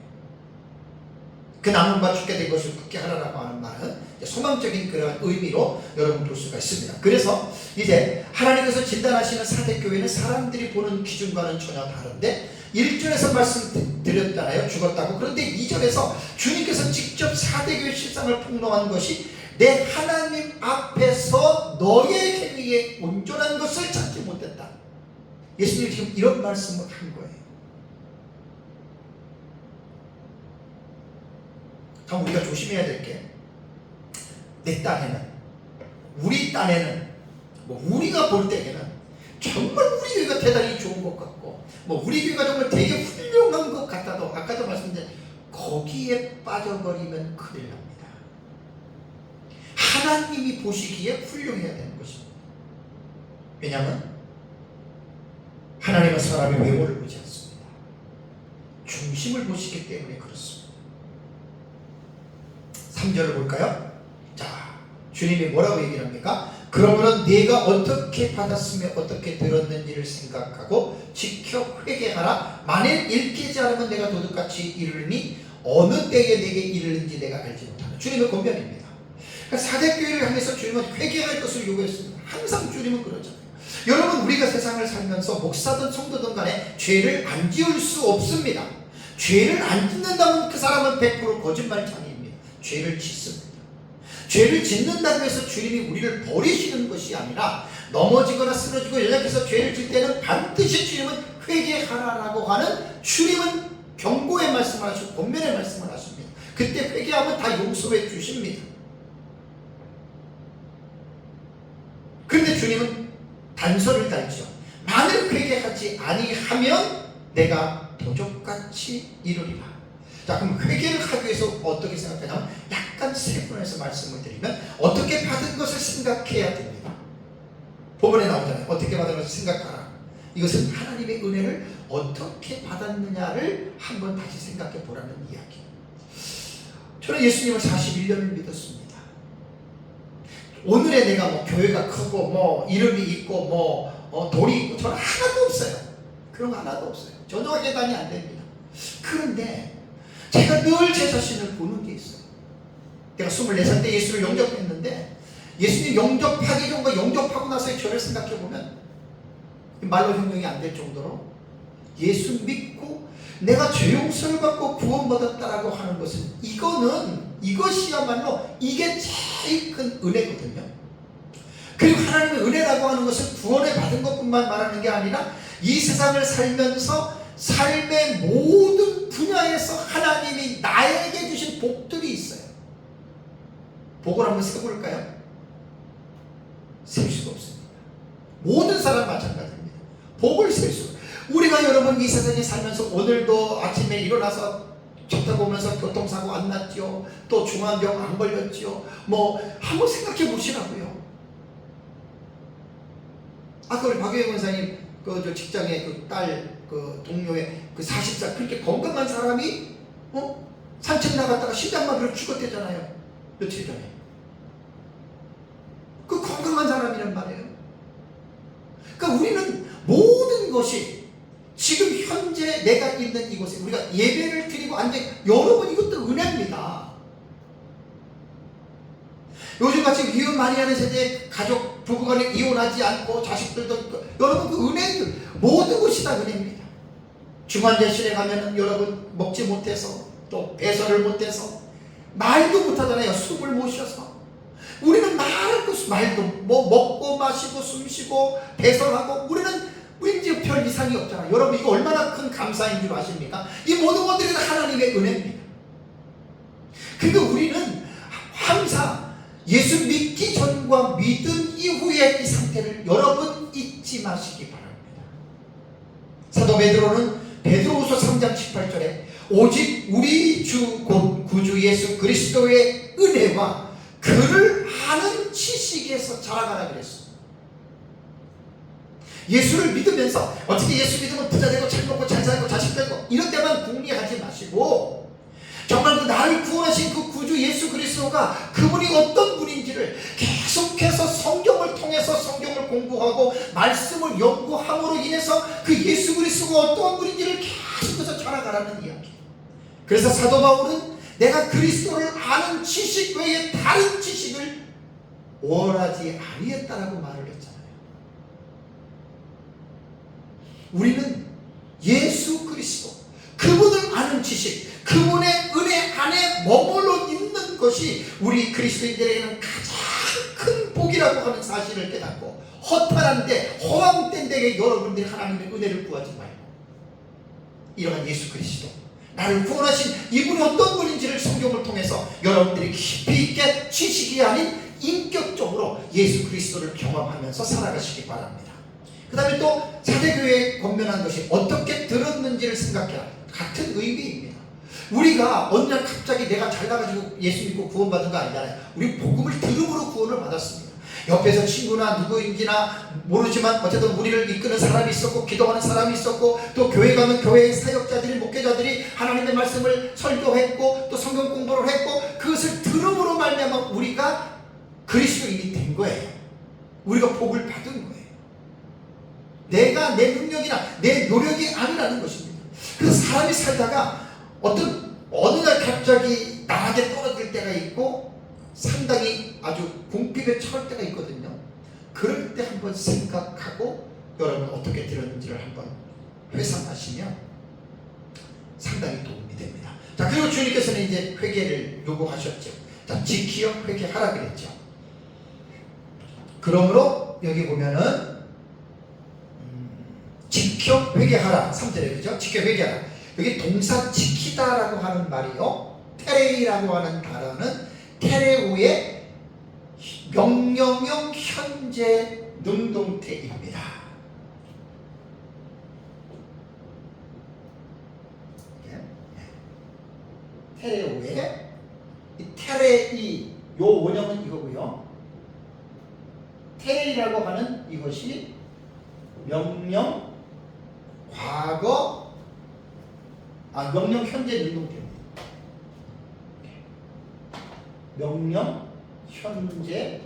그 남은 바 죽게 된 것을 굳게 하라라고 하는 말은 소망적인 그런 의미로 여러분 볼 수가 있습니다. 그래서 이제 하나님께서 진단하시는 사대교회는 사람들이 보는 기준과는 전혀 다른데, 1절에서 말씀드렸잖아요, 죽었다고. 그런데 2절에서 주님께서 직접 사대교회 실상을 폭로한 것이 내 하나님 앞에서 너의 행위에 온전한 것을 찾지 못했다. 예수님이 지금 이런 말씀을 한 거예요. 참 우리가 조심해야 될 게, 내 딴에는, 우리 딴에는, 우리가 볼 때에는 정말 우리 교회가 대단히 좋은 것 같고, 우리 교회가 정말 되게 훌륭한 것 같아도, 아까도 말씀드린 거기에 빠져버리면 큰일 납니다. 하나님이 보시기에 훌륭해야 되는 것입니다. 왜냐하면 하나님은 사람의 외모를 보지 않습니다. 중심을 보시기 때문에 그렇습니다. 3절을 볼까요? 자, 주님이 뭐라고 얘기를 합니까? 그러므로 네가 어떻게 받았으며 어떻게 들었는지를 생각하고 지켜 회개하라. 만일 일깨지 않으면 내가 도둑같이 이르니 어느 때에 내게 이르는지 내가 알지 못하는, 주님의 권면입니다. 그러니까 사대교회를 향해서 주님은 회개할 것을 요구했습니다. 항상 주님은 그러잖아요. 여러분, 우리가 세상을 살면서 목사든 성도든 간에 죄를 안 지을 수 없습니다. 죄를 안 짓는다면 그 사람은 100% 거짓말장애입니다. 죄를 짓습니다. 죄를 짓는다고 해서 주님이 우리를 버리시는 것이 아니라, 넘어지거나 쓰러지고 연약해서 죄를 짓 때는 반드시 주님은 회개하라라고 하는, 주님은 경고의 말씀을 하시고 권면의 말씀을 하십니다. 그때 회개하면 다 용서해 주십니다. 그런데 주님은 단서를 달죠. 만일 회개하지 아니하면 내가 도적같이 이루리라. 자, 그럼 회개를 하기 위해서 어떻게 생각하냐면, 약간 세분해서 말씀을 드리면 어떻게 받은 것을 생각해야 됩니다. 본문에 나오잖아요. 어떻게 받은 것을 생각하라. 이것은 하나님의 은혜를 어떻게 받았느냐를 한번 다시 생각해 보라는 이야기. 저는 예수님을 41년을 믿었습니다. 오늘의 내가 교회가 크고 이름이 있고 돈이 있고 저는 하나도 없어요. 그런 거 하나도 없어요. 전혀 계산이 안 됩니다. 그런데 제가 늘 제 자신을 보는 게 있어요. 내가 24살 때 예수를 영접했는데, 예수님 영접하기 전과 영접하고 나서의 저를 생각해보면 말로 형용이 안 될 정도로, 예수 믿고 내가 죄 용서를 받고 구원받았다라고 하는 것은, 이것이야말로 이게 제일 큰 은혜거든요. 그리고 하나님의 은혜라고 하는 것은 구원을 받은 것뿐만 말하는 게 아니라, 이 세상을 살면서 삶의 모든 분야에서 하나님이 나에게 주신 복들이 있어요. 복을 한번 세볼까요? 셀 수가 없습니다. 모든 사람 마찬가지입니다. 복을 셀 수가. 우리가 여러분 이 세상에 살면서 오늘도 아침에 일어나서 차 타고 오면서 교통사고 안 났죠. 또 중환병 안 걸렸죠. 한번 생각해 보시라고요. 아까 우리 박유영 원사님 저 직장의 딸 동료의 40살 그렇게 건강한 사람이 산책 나갔다가 심장마비로 죽었대잖아요. 며칠 전에. 그 건강한 사람이란 말이에요. 그러니까 우리는 모든 것이 지금 현재 내가 있는 이곳에 우리가 예배를 드리고 여러분, 이것도 은혜입니다. 요즘같이 이혼 많이 하는 세대에 가족 부부간에 이혼하지 않고 자식들도, 여러분 그 은혜들 모든 것이 다 은혜입니다. 중환자실에 가면은 여러분 먹지 못해서, 또 배설을 못해서, 말도 못하잖아요. 숨을 못 쉬어서. 우리는 말할 것, 말도 먹고 마시고 숨쉬고 배설하고, 우리는 왠지 별 이상이 없잖아요. 여러분, 이거 얼마나 큰 감사인 줄 아십니까? 이 모든 것들이 하나님의 은혜입니다. 그러니까 우리는 항상 예수 믿기 전과 믿은 이후의 이 상태를 여러분 잊지 마시기 바랍니다. 사도 베드로는 베드로후서 3장 18절에 오직 우리 주 곧 구주 예수 그리스도의 은혜와 그를 아는 지식에서 자라가라 그랬습니다. 예수를 믿으면서 어떻게 예수 믿으면 부자 되고 잘 먹고 잘 살고 자식들 되고 이런 데만 궁리하지 마시고 정말 그 나를 구원하신 그 구주 예수 그리스도가 그분이 어떤 분인지를 계속해서 성경을 통해서 성경을 공부하고 말씀을 연구함으로 인해서 그 예수 그리스도가 어떠한 분인지를 계속해서 찾아가라는 이야기. 그래서 사도 바울은 내가 그리스도를 아는 지식 외에 다른 지식을 원하지 아니했다라고 말을 했잖아요. 우리는 예수 그리스도 그분을 아는 지식, 그분의 은혜 안에 머물러 있는 것이 우리 그리스도인들에게는 가장 큰 복이라고 하는 사실을 깨닫고 허탈한데 허황된 데에 여러분들이 하나님의 은혜를 구하지 말고 이러한 예수 그리스도 나를 구원하신 이분이 어떤 분인지를 성경을 통해서 여러분들이 깊이 있게 지식이 아닌 인격적으로 예수 그리스도를 경험하면서 살아가시기 바랍니다. 그 다음에 또 사대교회에 권면한 것이 어떻게 들었는지를 생각해라. 같은 의미입니다. 우리가 어느 날 갑자기 내가 잘나가지고 예수 믿고 구원받은 거 아니잖아요. 우리 복음을 들음으로 구원을 받았습니다. 옆에서 친구나 누구인지나 모르지만 어쨌든 우리를 이끄는 사람이 있었고 기도하는 사람이 있었고 또 교회 가면 교회의 사역자들이 목회자들이 하나님의 말씀을 설교했고 또 성경 공부를 했고 그것을 들음으로 말미암아 우리가 그리스도인이 된 거예요. 우리가 복을 받은 거예요. 내가 내 능력이나 내 노력이 아니라는 것입니다. 그래서 사람이 살다가 어느 날 갑자기 나락에 떨어질 때가 있고 상당히 아주 궁핍에 처할 때가 있거든요. 그럴 때 한번 생각하고 여러분 어떻게 들었는지를 한번 회상하시면 상당히 도움이 됩니다. 자, 그리고 주님께서는 이제 회개를 요구하셨죠. 자, 지키어 회개하라 그랬죠. 그러므로 여기 보면은 지켜 회개하라 3절에 그죠? 지켜 회개하라. 여기 동사 지키다라고 하는 말이요, 테레이라고 하는 단어는 테레오의 명령형 현재 능동태입니다. 테레오의 이 테레이 요 원형은 이거고요. 테레이라고 하는 이것이 명령 과거 명령 현재 능동태입니다. 명령 현재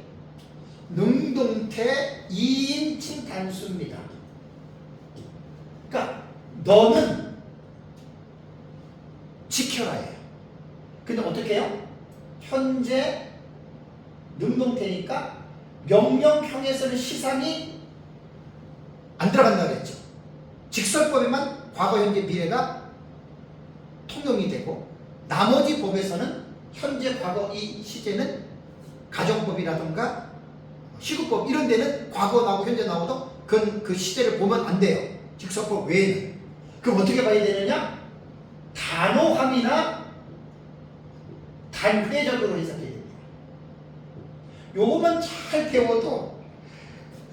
능동태 2인칭 단수입니다. 그러니까 너는 지켜라예요. 근데 어떻게 해요? 현재 능동태니까 명령형에서는 시상이 안 들어간다고 했죠. 직설법에만 과거, 현재, 미래가 통용이 되고 나머지 법에서는 현재, 과거, 이 시제는 가정법이라든가 시국법 이런 데는 과거 나오고 현재 나오도 그 시제를 보면 안 돼요. 직설법 외에는. 그럼 어떻게 봐야 되느냐? 단호함이나 단회적으로 해석해야 됩니다. 요것만 잘 배워도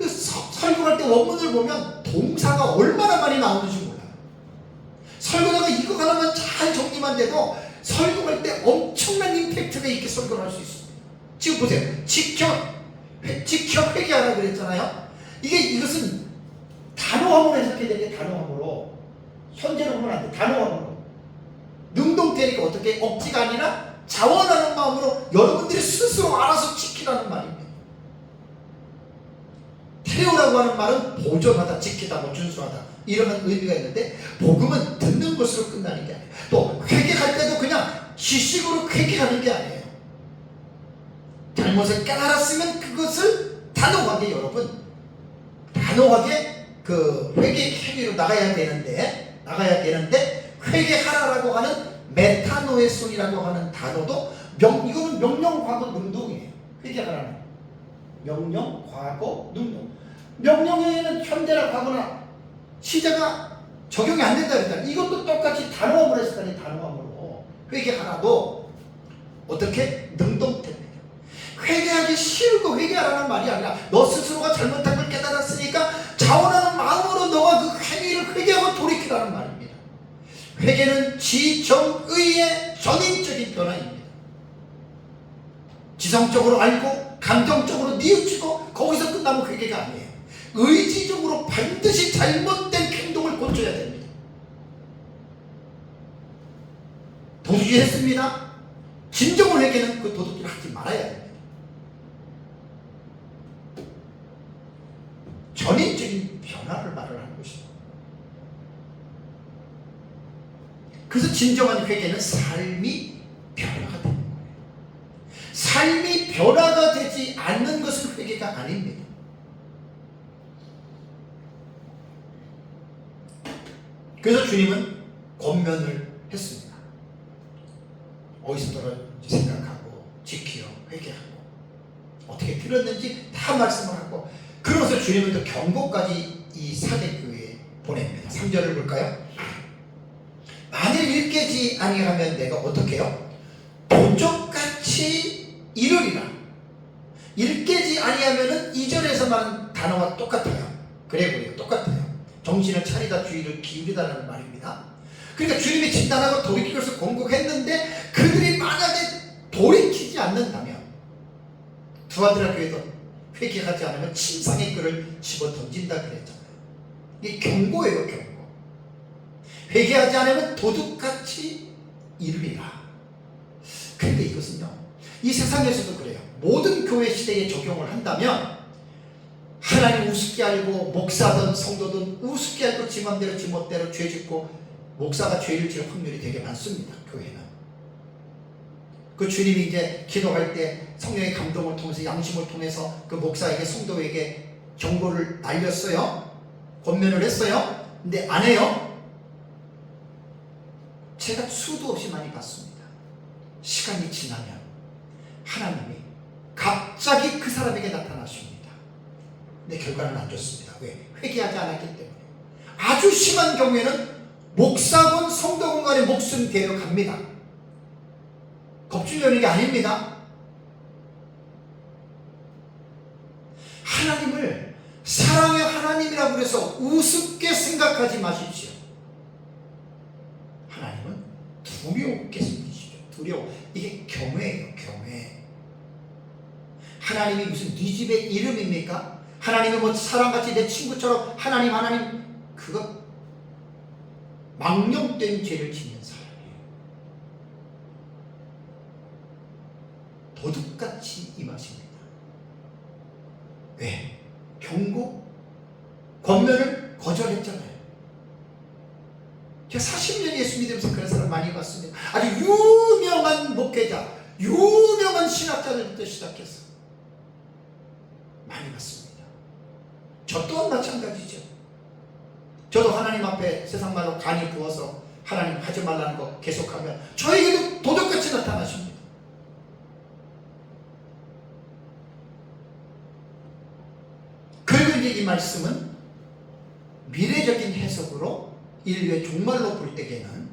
설교할 때 원문을 보면 동사가 얼마나 많이 나오는지 몰라요. 설교자가 이거 하나만 잘 정리만 돼도 설교할 때 엄청난 임팩트가 있게 설교를 할 수 있습니다. 지금 보세요. 지켜 회개하라 그랬잖아요. 이것은 단호함으로 해석해야 되는데 단호함으로 현재로 보면 안 돼. 단호함으로 능동태니까 어떻게 억지가 아니라 자원하는 마음으로 여러분들이 스스로 알아서 지키라는 말입니다. 태우라고 하는 말은 보존하다, 지키다, 준수하다 이런 의미가 있는데 복음은 듣는 것으로 끝나는 게 아니에요. 또 회개할 때도 그냥 지식으로 회개하는 게 아니에요. 잘못을 깨달았으면 그것을 단호하게 여러분 단호하게 그 회개 행위로 나가야 되는데 회개하라라고 하는 메타노에손이라고 하는 단어도 이거는 명령 과거 능동이에요. 회개하라는 명령 과거 능동. 명령에는 현재나 과거나 시제가 적용이 안 된다 그랬잖아요. 이것도 똑같이 단호함으로 했을 거 아니에요. 단호함으로 회개하라도 어떻게 능동태입니다. 회개하기 싫고 회개하라는 말이 아니라 너 스스로가 잘못한 걸 깨달았으니까 자원하는 마음으로 너가 그 행위를 회개하고 돌이키라는 말입니다. 회개는 지정의의 전인적인 변화입니다. 지성적으로 알고 감정적으로 뉘우치고 거기서 끝나면 회개가 아니에요. 의지적으로 반드시 잘못된 행동을 고쳐야 됩니다. 회개했습니다. 진정한 회개는 그 도둑질 하지 말아야 됩니다. 전인적인 변화를 말을 하는 것입니다. 그래서 진정한 회개는 삶이 변화가 되는 거예요. 삶이 변화가 되지 않는 것은 회개가 아닙니다. 그래서 주님은 권면을 했습니다. 어디서 들었는지 생각하고 지키어 회개하고 어떻게 들었는지 다 말씀을 하고, 그러면서 주님은 또 경고까지 이 사대교회에 보냅니다. 3절을 볼까요? 만일 일깨지 아니하면 내가 어떻게 해요? 도적같이 이르리라. 일깨지 아니하면은 2절에서 말한 단어와 똑같아요. 그래고요, 똑같아요. 정신을 차리다, 주의를 기울이다라는 말입니다. 그러니까 주님이 진단하고 돌이킬 것을 권고했는데 그들이 만약에 돌이키지 않는다면, 두아드라 교회도 회개하지 않으면 침상의 끈을 집어 던진다 그랬잖아요. 이게 경고예요, 경고. 회개하지 않으면 도둑같이 이르리라. 그런데 이것은요, 이 세상에서도 그래요. 모든 교회 시대에 적용을 한다면 하나님 우습게 알고 목사든 성도든 우습게 알고 지 맘대로 지 멋대로 죄 짓고 목사가 죄를 지을 확률이 되게 많습니다. 교회는. 그 주님이 이제 기도할 때 성령의 감동을 통해서, 양심을 통해서 그 목사에게, 성도에게 경고를 날렸어요. 권면을 했어요. 근데 안 해요. 제가 수도 없이 많이 봤습니다. 시간이 지나면 하나님이 갑자기 그 사람에게 나타나십니다. 근데 결과는 안 좋습니다. 왜? 회개하지 않았기 때문에. 아주 심한 경우에는 목사건 성도건 간의 목숨 대로 갑니다. 겁주려는 게 아닙니다. 하나님을 사랑의 하나님이라고 해서 우습게 생각하지 마십시오. 하나님은 두렵게 생기시죠. 두려워. 이게 경외예요, 경외. 하나님이 무슨 네 집의 이름입니까? 하나님은 뭐 사람같이 내 친구처럼 하나님 하나님, 그거 망령된 죄를 짓는 사람이에요. 도둑같이 임하십니다. 왜? 경고, 권면을 거절했잖아요. 제가 40년 예수 믿으면서 그런 사람 많이 봤습니다. 아주 유명한 목회자, 유명한 신학자들부터 시작해서 많이 봤습니다. 저 또한 마찬가지죠. 저도 하나님 앞에 세상 말로 간이 부어서 하나님 하지 말라는 거 계속하면 저에게도 도둑같이 나타나십니다. 그리고 이제 이 말씀은 미래적인 해석으로 인류의 종말로 볼 때에는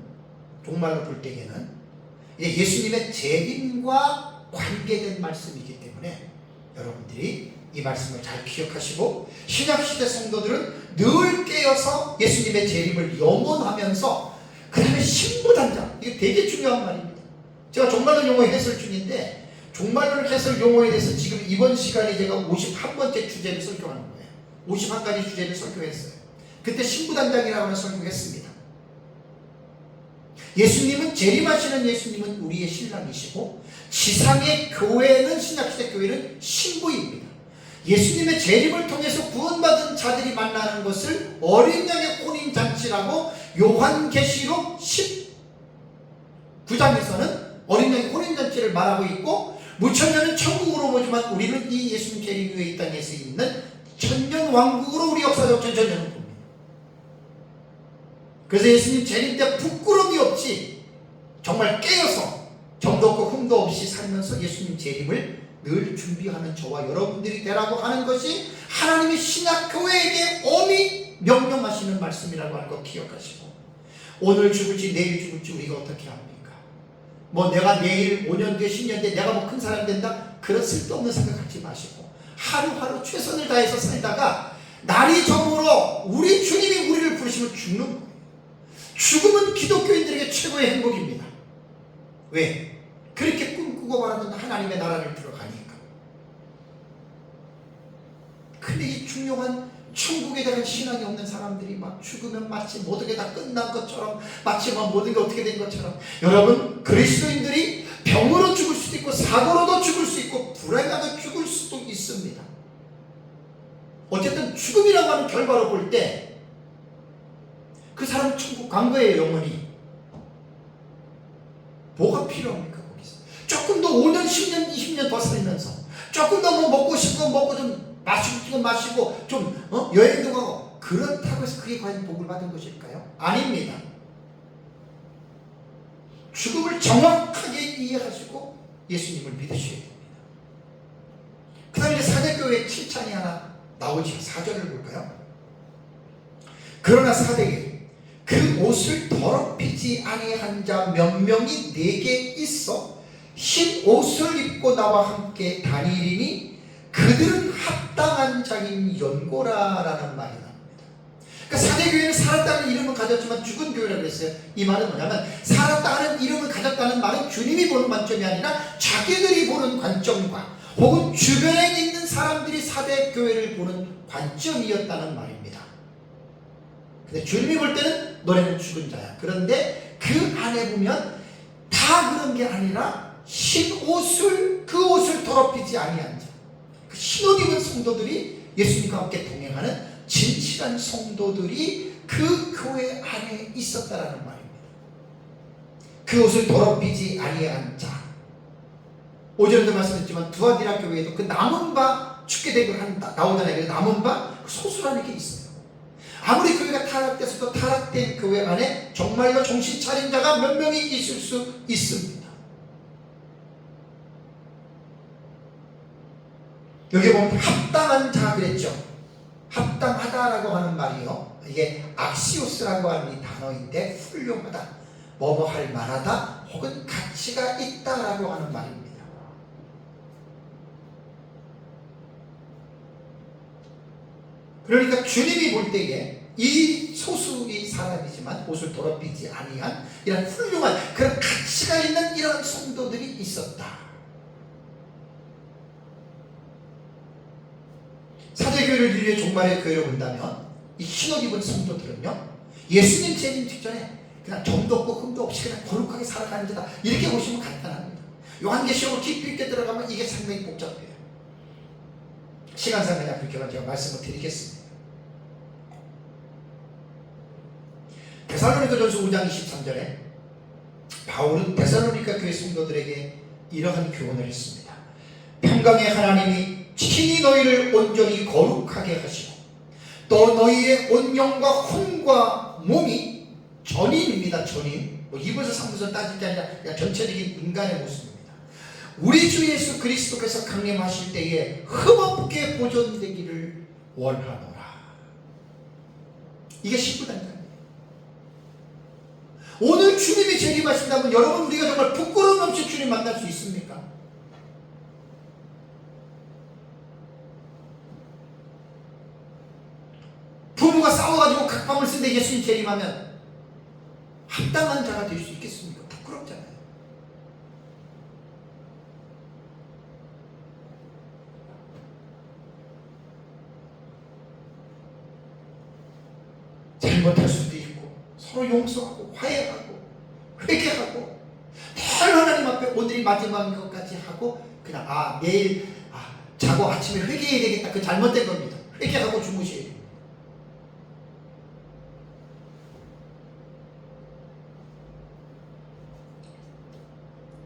이제 예수님의 재림과 관계된 말씀이기 때문에 여러분들이 이 말씀을 잘 기억하시고, 신약시대 성도들은 늘 깨어서 예수님의 재림을 염원하면서, 그 다음에 신부단장, 이게 되게 중요한 말입니다. 제가 종말론 용어 해설 중인데, 종말론 해설 용어에 대해서 지금 이번 시간에 제가 51번째 주제를 설교하는 거예요. 51가지 주제를 설교했어요. 그때 신부단장이라고 하는 설교했습니다. 예수님은, 재림하시는 예수님은 우리의 신랑이시고, 지상의 교회는, 신약시대 교회는 신부입니다. 예수님의 재림을 통해서 구원받은 자들이 만나는 것을 어린 양의 혼인잔치라고 요한계시록 19장에서는 어린 양의 혼인잔치를 말하고 있고, 무천년은 천국으로 보지만 우리는 이 예수님 재림 후에 이 땅에서 있는 천년왕국으로 우리 역사적 천년을 봅니다. 그래서 예수님 재림 때 부끄러움이 없이 정말 깨어서 정도 없고 흠도 없이 살면서 예수님 재림을 늘 준비하는 저와 여러분들이 되라고 하는 것이 하나님이 신약교회에게 엄히 명령하시는 말씀이라고 하는 거 기억하시고, 오늘 죽을지 내일 죽을지 우리가 어떻게 합니까? 뭐 내가 내일 5년 뒤에 10년 뒤에 내가 뭐 큰 사람 된다, 그런 쓸데없는 생각하지 마시고 하루하루 최선을 다해서 살다가 날이 저물어 우리 주님이 우리를 부르시면 죽는 거예요. 죽음은 기독교인들에게 최고의 행복입니다. 왜? 그렇게 꿈꾸고 말하는 하나님의 나라를 들어가니까. 근데 이 중요한 천국에 대한 신앙이 없는 사람들이 막 죽으면 마치 모든 게 다 끝난 것처럼, 마치 막 모든 게 어떻게 된 것처럼. 여러분, 그리스도인들이 병으로 죽을 수도 있고 사고로도 죽을 수 있고 불행하게 죽을 수도 있습니다. 어쨌든 죽음이라고 하는 결과로 볼 때 그 사람 천국 간 거예요. 영원히. 뭐가 필요합니까? 거기서 조금 더 5년 10년 20년 더 살면서 조금 더 뭐 먹고 싶은 거 먹고 좀 마시고 싶은 거 마시고 좀 여행도 가고, 그렇다고 해서 그게 과연 복을 받은 것일까요? 아닙니다. 죽음을 정확하게 이해하시고 예수님을 믿으셔야 됩니다. 그 다음에 사대교회 칭찬이 하나 나오죠. 4절을 볼까요? 그러나 사대에 그 옷을 더럽히지 아니한 자 몇 명이 내게 있어 흰 옷을 입고 나와 함께 다니리니 그들은 합당한 자인 연고라라는 말이 나옵니다. 그러니까 사대교회는 살았다는 이름을 가졌지만 죽은 교회라고 했어요. 이 말은 뭐냐면, 살았다는 이름을 가졌다는 말은 주님이 보는 관점이 아니라 자기들이 보는 관점과 혹은 주변에 있는 사람들이 사대교회를 보는 관점이었다는 말입니다. 근데 주님이 볼 때는 너네는 죽은 자야. 그런데 그 안에 보면 다 그런 게 아니라 흰 옷을, 그 옷을 더럽히지 아니한 자, 그 흰 옷 입은 성도들이 예수님과 함께 동행하는 진실한 성도들이 그 교회 안에 있었다라는 말입니다. 그 옷을 더럽히지 아니한 자. 오전에도 말씀드렸지만 두아디라 교회에도 그 남은 바 죽게 되고 나오잖아요. 남은 바 소수라는 게 있어요. 아무리 교회가 타락돼서도 타락된 교회 안에 정말로 정신 차린 자가 몇 명이 있을 수 있습니다. 여기 보면 합당한 자 그랬죠. 합당하다라고 하는 말이요, 이게 악시오스라고 하는 이 단어인데 훌륭하다, 뭐뭐 할 만하다, 혹은 가치가 있다라고 하는 말입니다. 그러니까 주님이 볼 때에 이 소수의 사람이지만 옷을 더럽히지 아니한 이런 훌륭한 그런 가치가 있는 이런 성도들이 있었다. 사대교회를 위해 종말의 교회로 본다면 이 흰옷 입은 성도들은요, 예수님 재림 직전에 그냥 점도 없고 흠도 없이 그냥 거룩하게 살아가는 자다, 이렇게 보시면 간단합니다. 요한계시록을 깊이 있게 들어가면 이게 상당히 복잡해요. 시간상 그냥 그렇게만 제가 말씀을 드리겠습니다. 데살로니가전서 5장 23절에 바울은 데살로니가 교회 성도들에게 이러한 교훈을 했습니다. 평강의 하나님이 친히 너희를 온전히 거룩하게 하시고 또 너희의 온 영과 혼과 몸이 전인입니다. 전인. 뭐 2부에서 3부에서 따질 게 아니라 그냥 전체적인 인간의 모습입니다. 우리 주 예수 그리스도께서 강림하실 때에 흠없게 보존되기를 원하노라. 이게 19단입니다. 오늘 주님이 재림하신다면 여러분, 우리가 정말 부끄러움 없이 주님 만날 수 있습니까? 부부가 싸워가지고 각방을 쓴데 예수님 재림하면 합당한 자가 될 수 있겠습니까? 부끄럽잖아요. 잘못할 수도 있고 서로 용서하고 화해하고 회개하고 늘 하나님 앞에 오늘이 마지막인 것까지 하고 그냥 내일 자고 아침에 회개해야 되겠다, 그 잘못된 겁니다. 회개하고 주무셔야 돼요.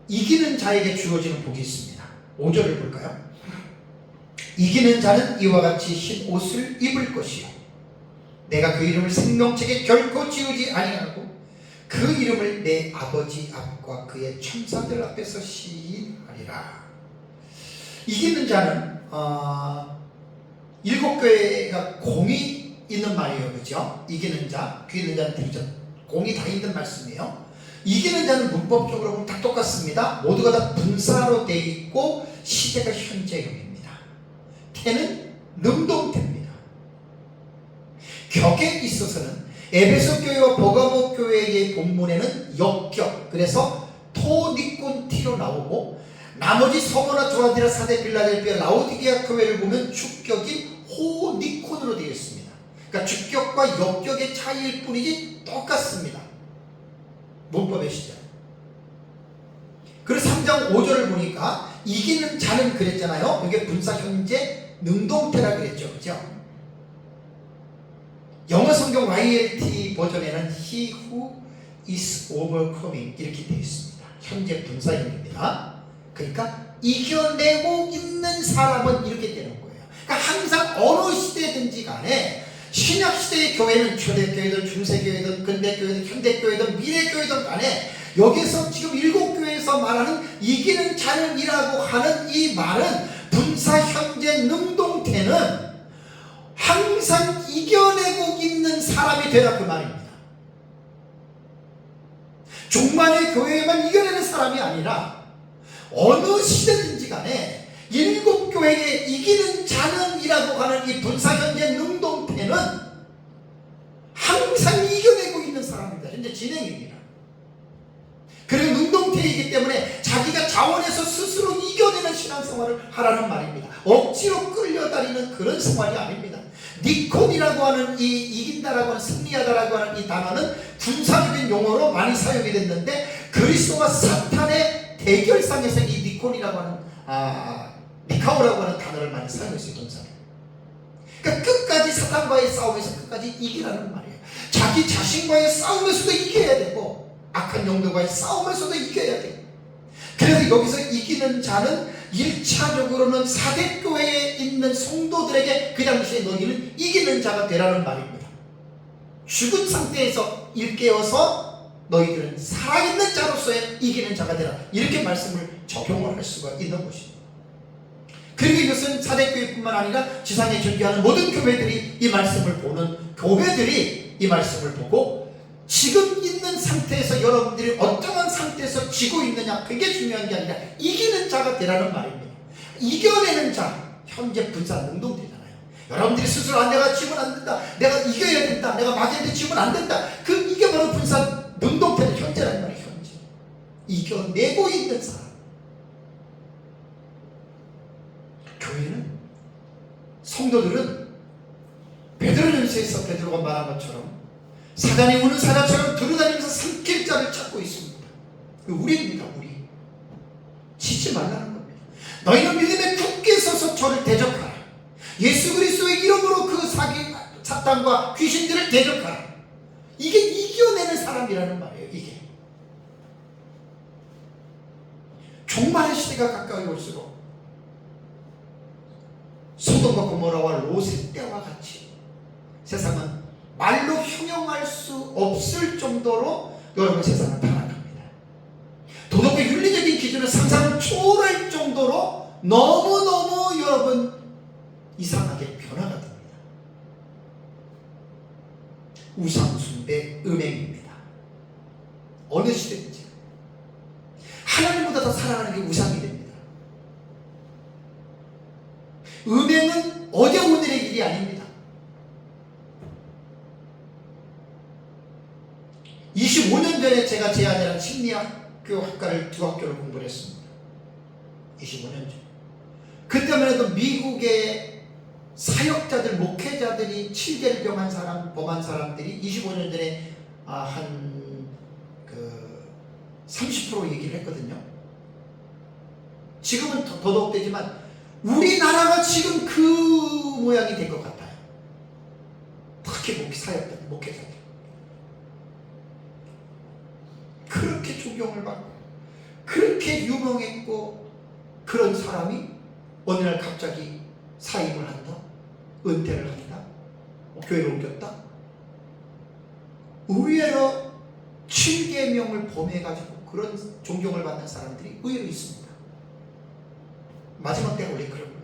이기는 자에게 주어지는 복이 있습니다. 5절을 볼까요? 이기는 자는 이와 같이 흰 옷을 입을 것이요 내가 그 이름을 생명책에 결코 지우지 아니하고 그 이름을 내 아버지 앞과 그의 천사들 앞에서 시인하리라. 이기는 자는 7교회가 공이 있는 말이에요. 그렇죠? 이기는 자, 귀있는 자는 들죠. 공이 다 있는 말씀이에요. 이기는 자는 문법적으로 보면 다 똑같습니다. 모두가 다 분사로 되어 있고 시제가 현재형입니다. 태는 능동태입니다. 격에 있어서는 에베소 교회와 버가모 교회의 본문에는 역격, 그래서 토니콘 티로 나오고, 나머지 서머나 두아디라 사대 빌라델비아 라오디게아 교회를 보면 축격이 호니콘으로 되어 있습니다. 그러니까 주격과 역격의 차이일 뿐이지 똑같습니다. 문법의 시작. 그래서 3장 5절을 보니까 이기는 자는 그랬잖아요. 이게 분사 현재 능동태라 그랬죠. 그죠? 영어 성경 YLT 버전에는 he who is overcoming 이렇게 되어 있습니다. 현재 분사형입니다. 그러니까 이겨내고 있는 사람은 이렇게 되는 거예요. 그러니까 항상 어느 시대든지 간에 신약시대의 교회는 초대교회든 중세교회든 근대교회든 현대교회든 미래교회든 간에 여기서 지금 7교회에서 말하는 이기는 자는이라고 하는 이 말은 분사 현재 능동태는 항상 이겨내고 있는 사람이 되라 그 말입니다. 종말의 교회에만 이겨내는 사람이 아니라 어느 시대든지 간에 7교회에 이기는 자는이라고 하는 이 분사 현재 능동태는 항상 이겨내고 있는 사람입니다. 현재 진행입니다. 그리고 능동태이기 때문에 자기가 자원해서 스스로 이겨내는 신앙생활을 하라는 말입니다. 억지로 끌려다니는 그런 생활이 아닙니다. 니콘이라고 하는 이 이긴다라고 하는 승리하다라고 하는 이 단어는 군사적인 용어로 많이 사용이 됐는데 그리스도와 사탄의 대결상에서 이 니콘이라고 하는 니카오라고 하는 단어를 많이 사용했어요. 동사를. 그러니까 끝까지 사탄과의 싸움에서 끝까지 이기라는 말이에요. 자기 자신과의 싸움에서도 이겨야 되고 악한 영들과의 싸움에서도 이겨야 돼요. 그래서 여기서 이기는 자는 1차적으로는 사대교회에 있는 성도들에게 그 당시에 너희는 이기는 자가 되라는 말입니다. 죽은 상태에서 일깨워서 너희들은 살아있는 자로서의 이기는 자가 되라. 이렇게 말씀을 적용을 할 수가 있는 것입니다. 그리고 이것은 사대교회뿐만 아니라 지상에 존재하는 모든 교회들이 이 말씀을 보는 교회들이 이 말씀을 보고 지금 있는 상태에서 여러분들이 어떠한 상태에서 지고 있느냐 그게 중요한 게 아니라 이기는 자가 되라는 말입니다. 이겨내는 자 현재 분사 능동태잖아요. 여러분들이 스스로 내가 지면 안 된다, 내가 이겨야 된다, 내가 막연히 지면 안 된다, 그 이게 바로 분사 능동태는 현재라는 말이에요. 현재 이겨내고 있는 사람. 교회는 성도들은 베드로전서에서 베드로가 말한 것처럼 사단이 우는 사자처럼 두루다니면서 삼킬 자를 찾고 있습니다. 우리입니다. 우리 지지 말라는 겁니다. 너희는 믿음에 굳게 서서 저를 대적하라. 예수 그리스도의 이름으로 그 사탄과 귀신들을 대적하라. 이게 이겨내는 사람이라는 말이에요. 이게 종말의 시대가 가까이 올수록 소돔과 고모라와 롯의 때와 같이 세상은 말로 형용할 수 없을 정도로 여러분 세상은 타락합니다. 도덕의 윤리적인 기준을 상상을 초월할 정도로 너무너무 여러분 이상하게 변화가 됩니다. 우상숭배, 음행입니다. 어느 시대든지 하나님보다 더 사랑하는 게 우상이 됩니다. 음행은 어제 오늘의 일이 아닙니다. 25년 전에 제가 제 아내랑 심리학교 학과를 두 학교를 공부를 했습니다. 25년 전. 그때만 해도 미국의 사역자들, 목회자들이 7개를 범한 사람들이 25년 전에 한 30% 얘기를 했거든요. 지금은 더더욱되지만 우리나라가 지금 그 모양이 된 것 같아요. 특히 사역자들, 목회자들. 그렇게 존경을 받고 그렇게 유명했고 그런 사람이 어느 날 갑자기 사임을 한다, 은퇴를 한다, 교회를 옮겼다. 의외로 7계명을 범해가지고 그런 존경을 받는 사람들이 의외로 있습니다. 마지막 때가 원래 그런 거예요.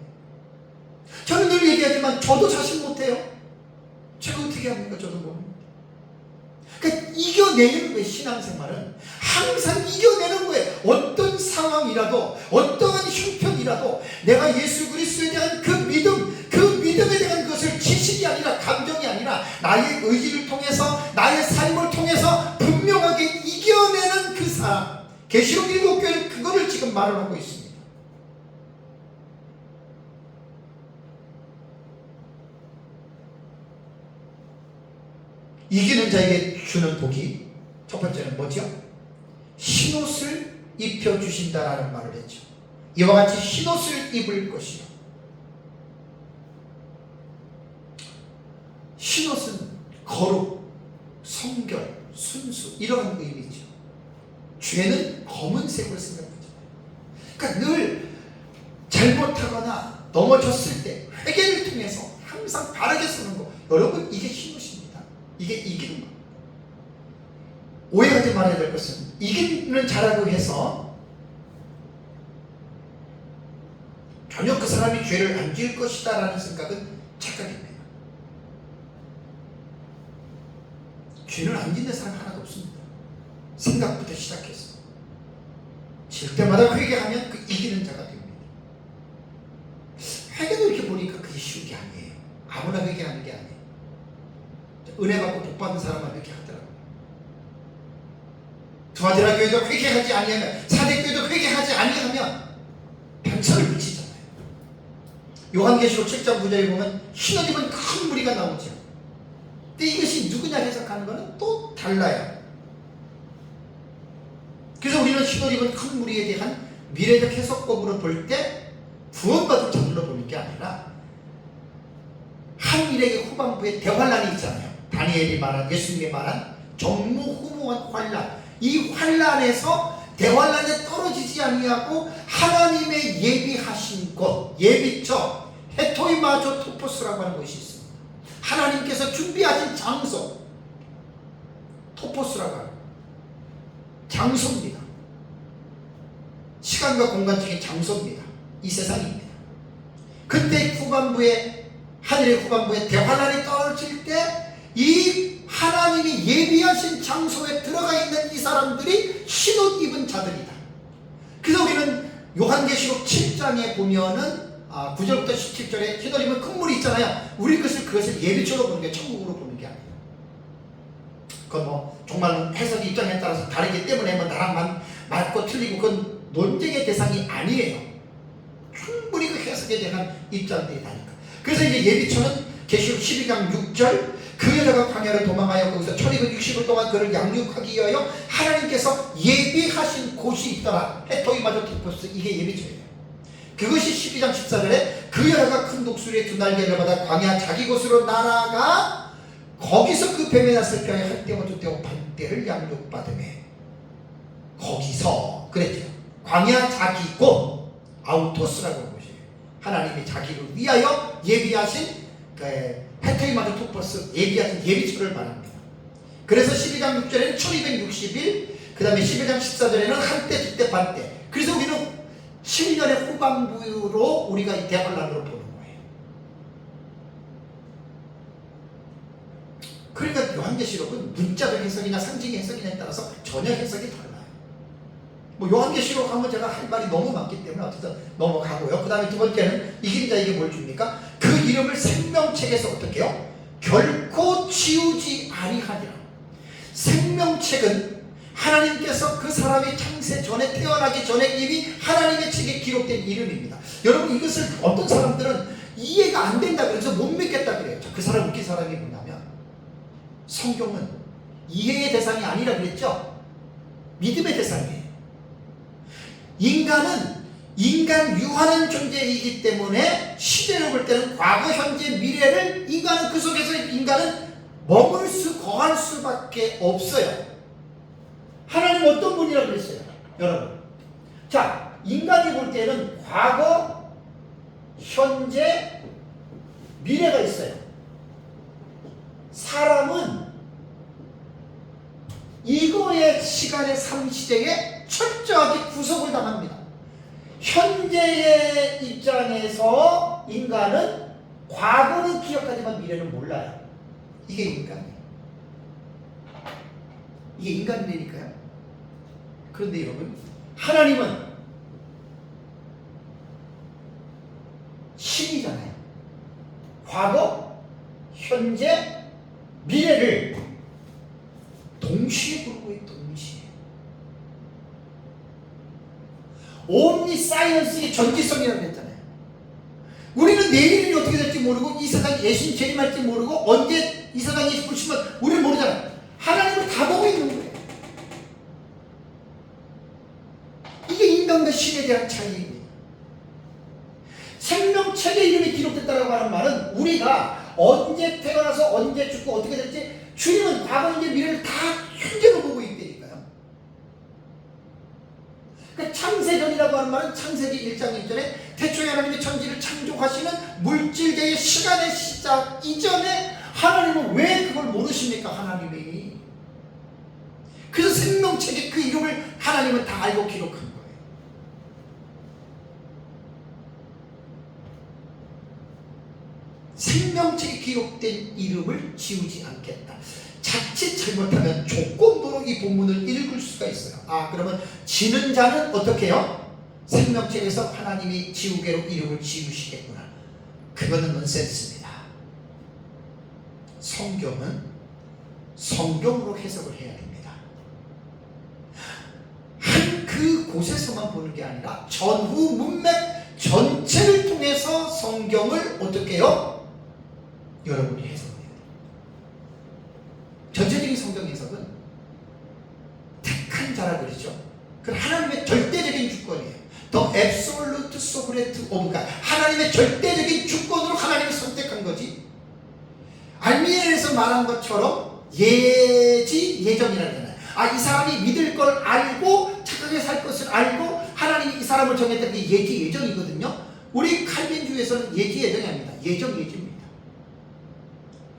저는 늘 얘기하지만 저도 자신 못해요. 제가 어떻게 합니까? 저도 모릅니다. 그러니까 이겨내는 거예요. 신앙생활은 항상 이겨내는 거예요. 어떤 상황이라도 어떠한 형편이라도 내가 예수 그리스도에 대한 그 믿음에 대한 것을 지식이 아니라 감정이 아니라 나의 의지를 통해서 나의 삶을 통해서 분명하게 이겨내는 그 사람. 계시록 7교회는 그거를 지금 말을 하고 있습니다. 이기는 자에게 주는 복이 첫 번째는 뭐죠? 흰옷을 입혀주신다라는 말을 했죠. 이와 같이 흰옷을 입을 것이요. 흰옷은 거룩, 성결, 순수 이런 의미죠. 죄는 검은색으로 생각하잖아요. 그러니까 늘 잘못하거나 넘어졌을 때 회개를 통해서 항상 바르게 서는 거, 여러분 이게 흰옷입니다. 이게 이기는 거. 오해하지 말아야 될 것은 이기는 자라고 해서 전혀 그 사람이 죄를 안 지을 것이다 라는 생각은 착각입니다. 죄를 안 짓는 사람 하나도 없습니다. 생각부터 시작해서 질 때마다 회개하면 그 이기는 자가 됩니다. 회개도 이렇게 보니까 그게 쉬운 게 아니에요. 아무나 회개하는 게 아니에요. 은혜 받고 복 받은 사람만 회개하더라고요. 두아디라 교회도 회개하지 아니하면, 사대교회도 회개하지 아니하면 변천을 미치잖아요. 요한계시록 7장 9절에 보면 흰옷 입은 큰 무리가 나오죠. 근데 이것이 누구냐 해석하는 것은 또 달라요. 그래서 우리는 흰옷 입은 큰 무리에 대한 미래적 해석법으로 볼 때 구원받은 자들로 보는 게 아니라 한 일에게 후반부에 대환란이 있잖아요. 다니엘이 말한, 예수님이 말한 전무후무한 환란, 이 환란에서 대환란에 떨어지지 아니하고 하나님의 예비하신 곳, 예비처 헤토이마조 토포스라고 하는 곳이 있습니다. 하나님께서 준비하신 장소, 토포스라고 하는 장소입니다. 시간과 공간적인 장소입니다. 이 세상입니다. 그때 후반부에, 하늘의 후반부에 대환란이 떨어질 때 이 하나님이 예비하신 장소에 들어가 있는 이 사람들이 흰옷 입은 자들이다. 그래서 우리는 요한계시록 7장에 보면은 9절부터 17절에 흰옷 입은 큰 물이 있잖아요. 우리 그것을 예비처로 보는 게, 천국으로 보는 게 아니에요. 그건 뭐 정말 해석 입장에 따라서 다르기 때문에 뭐 나랑 맞고 틀리고 그건 논쟁의 대상이 아니에요. 충분히 그 해석에 대한 입장들이 다니까. 그래서 이제 예비처는 계시록 12장 6절, 그 여자가 광야를 도망하여 거기서 1260일 동안 그를 양육하기 위하여 하나님께서 예비하신 곳이 있더라. 헤토이마조 토포스, 이게 예비처예요. 그것이 12장 14절에 그 여자가 큰 독수리의 두 날개를 받아 광야 자기 곳으로 날아가 거기서 그 뱀에 났을 때에 할 때와 두 때와 반때를 양육받으매, 거기서 그랬죠. 광야 자기 곳, 아우토스라고 하는 것이에요. 하나님이 자기를 위하여 예비하신 헤토이마조 토포스, 예비하신 예비처를 말합니다. 그래서 12장 6절에는 1260일, 그 다음에 12장 14절에는 한때, 두때, 반때. 그래서 우리는 7년의 후반부로 우리가 이 대환란으로 보는 거예요. 그러니까 요한계시록은 문자적 해석이나 상징의 해석이냐에 따라서 전혀 해석이 달라요. 뭐 요한계시록 하면 제가 할 말이 너무 많기 때문에 어쨌든 넘어가고요. 그 다음에 두 번째는 이긴 자에게 뭘 줍니까? 그 이름을 생명책에서 어떻게 해요? 결코 지우지 아니하리라. 생명책은 하나님께서 그 사람이 창세 전에, 태어나기 전에 이미 하나님의 책에 기록된 이름입니다. 여러분, 이것을 어떤 사람들은 이해가 안 된다 그래서 못 믿겠다 그래요. 그 사람 웃긴 사람이 뭐냐면, 성경은 이해의 대상이 아니라 그랬죠? 믿음의 대상이에요. 인간은 인간 유한한 존재이기 때문에 시대를 볼 때는 과거, 현재, 미래를 인간은 그 속에서 인간은 거할 수밖에 없어요. 하나님 어떤 분이라고 그랬어요? 여러분, 자, 인간이 볼 때는 과거, 현재, 미래가 있어요. 사람은 이거의 시간의 삼시대에 철저하게 구속을 당합니다. 현재의 입장에서 인간은 과거는 기억하지만 미래는 몰라요. 이게 인간이에요. 이게 인간이니까요. 그런데 여러분, 하나님은 신이잖아요. 과거, 현재, 미래를 동시에 부르고 있다. 동시에. 옴니사이언스의 전지성이라고 했잖아요. 우리는 내일이 어떻게 될지 모르고 이 세상이 예수님 재림할지 모르고 언제 이 세상이 불시면 우리는 모르잖아요. 인간과 신에 대한 차이입니다. 생명책에 이름이 기록됐다고 하는 말은 우리가 언제 태어나서 언제 죽고 어떻게 될지 주님은 과거, 이제 미래를 다 현재로 보고 있다니까요. 그러니까 창세전이라고 하는 말은 창세기 1장 1절에 태초에 하나님이 천지를 창조하시는 물질계의 시간의 시작 이전에 하나님은 왜 그걸 모르십니까? 하나님이. 그래서 생명책에 그 이름을 하나님은 다 알고 기록한 거예요. 생명책에 기록된 이름을 지우지 않겠다. 자칫 잘못하면 조건부로 이 본문을 읽을 수가 있어요. 그러면 지는 자는 어떻게 해요? 생명책에서 하나님이 지우개로 이름을 지우시겠구나. 그거는 넌센스입니다. 성경은 성경으로 해석을 해야 됩니다. 한 그 곳에서만 보는 게 아니라 전후 문맥 전체를 통해서 성경을 어떻게 해요? 여러분이 해석을 해야 돼요. 전체적인 성경 해석은 택한 자라 그러죠. 그 하나님의 절대적인 주권이에요. The absolute sovereignty of God. 하나님의 절대적인 주권으로 하나님을 선택한 거지. 알미엘에서 말한 것처럼 예정이라는 거잖아요. 이 사람이 믿을 걸 알고 착하게 살 것을 알고 하나님이 이 사람을 정했던 게 예정이거든요. 우리 칼빈주의에서는 예정이 아닙니다. 예정입니다.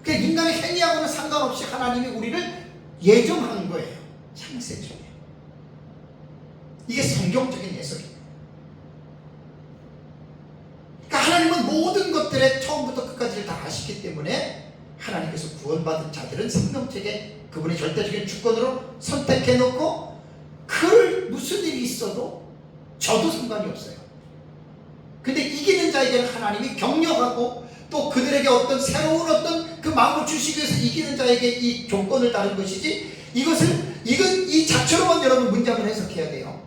그러니까 인간의 행위하고는 상관없이 하나님이 우리를 예정한 거예요. 창세전에. 이게 성경적인 해석이에요. 그러니까 하나님은 모든 것들의 처음부터 끝까지를 다 아시기 때문에 하나님께서 구원받은 자들은 생명책에 그분의 절대적인 주권으로 선택해놓고 그를 무슨 일이 있어도 저도 상관이 없어요. 근데 이기는 자에게는 하나님이 격려하고 또 그들에게 어떤 새로운 어떤 그 마음을 주시기 위해서 이기는 자에게 이 조건을 다른 것이지, 이건 이 자체로만 여러분 문장을 해석해야 돼요.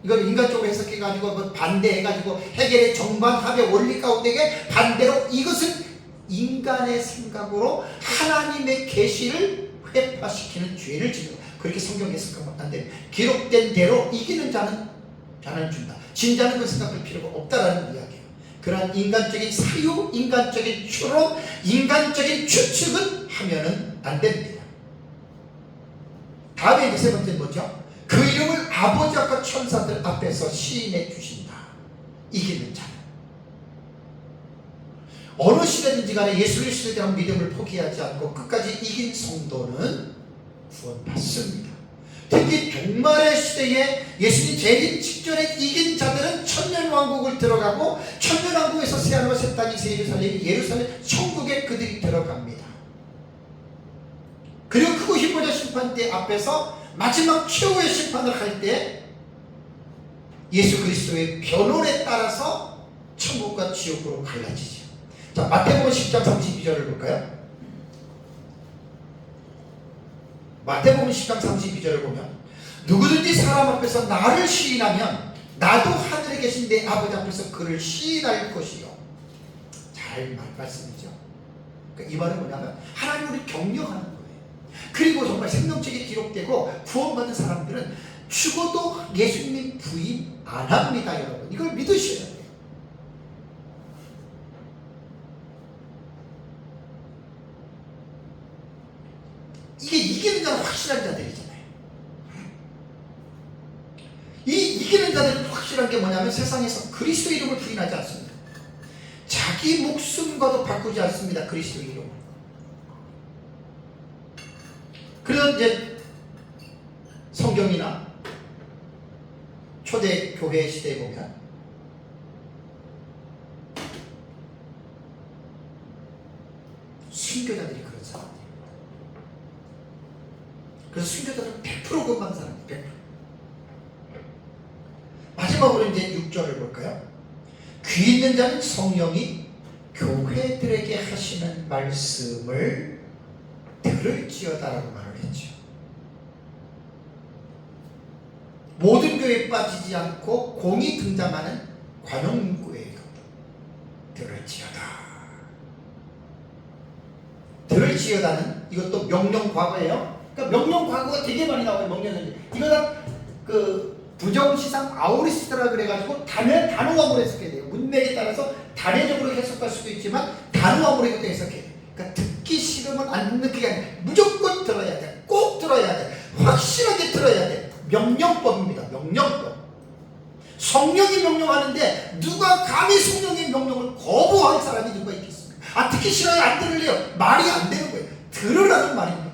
이걸 인간적으로 해석해가지고 반대해가지고 해결의 정반합의 원리 가운데 반대로, 이것은 인간의 생각으로 하나님의 계시를 회파시키는 죄를 짓는 거예요. 그렇게 성경 해석하면 안 돼요. 기록된 대로 이기는 자는 준다. 진 자는 그 생각할 필요가 없다라는 이야기예요. 그러한 인간적인 사유, 인간적인 추론, 인간적인 추측은 하면은 안 됩니다. 다음에 이제 세 번째는 뭐죠? 그 이름을 아버지 앞과 천사들 앞에서 시인해 주신다. 이기는 자는. 어느 시대든지 간에 예수 그리스도에 대한 믿음을 포기하지 않고 끝까지 이긴 성도는 구원받습니다. 특히 종말의 시대에 예수님 재림 직전에 이긴 자들은 천년왕국을 들어가고, 천년왕국에서 새하늘과 새 땅이 새 예루살렘이 예루살렘 천국에 그들이 들어갑니다. 그리고 크고 힘보자 심판대 앞에서 마지막 최후의 심판을 할 때 예수 그리스도의 변론에 따라서 천국과 지옥으로 갈라지죠. 자, 마태복음 10장 32절을 볼까요? 마태복음 10장 32절을 보면, 누구든지 사람 앞에서 나를 시인하면 나도 하늘에 계신 내 아버지 앞에서 그를 시인할 것이요. 잘 말씀이죠. 그러니까 이 말은 뭐냐면 하나님 우리 격려하는 거예요. 그리고 정말 생명책에 기록되고 구원받은 사람들은 죽어도 예수님 부인 안 합니다. 여러분, 이걸 믿으셔야 돼요. 이게 이기는 자는 확실한 자들이잖아요. 이 이기는 자들은 확실한 게 뭐냐면 세상에서 그리스도 이름을 부인하지 않습니다. 자기 목숨과도 바꾸지 않습니다. 그리스도 이름을. 그래서 이제 성경이나 초대 교회 시대에 보면 순교자들이 그런 사람들입니다. 그래서 순교자들은 100% 구원받는 사람이에요. 100%. 마지막으로 이제 6절을 볼까요? 귀 있는 자는 성령이 교회들에게 하시는 말씀을 들을지어다라고 말을 했죠. 모든 교회에 빠지지 않고 공이 등장하는 관용구예요. 들을지어다. 들을지어다는 이것도 명령 과거예요. 그러니까 명령 과거가 되게 많이 나와요. 명령은 이거 다 부정시상 아우리스트라 그래가지고 단호함으로 해석해야 돼요. 문맥에 따라서 단회적으로 해석할 수도 있지만 단호함으로 해석해야 돼요. 그러니까 듣기 싫으면 안 듣는 그게 아니라 무조건 들어야 돼. 꼭 들어야 돼. 확실하게 들어야 돼. 명령법입니다. 명령법. 성령이 명령하는데 누가 감히 성령의 명령을 거부할 사람이 누가 있겠습니까? 아, 듣기 싫어요. 안 들을래요. 말이 안 되는 거예요. 들으라는 말입니다.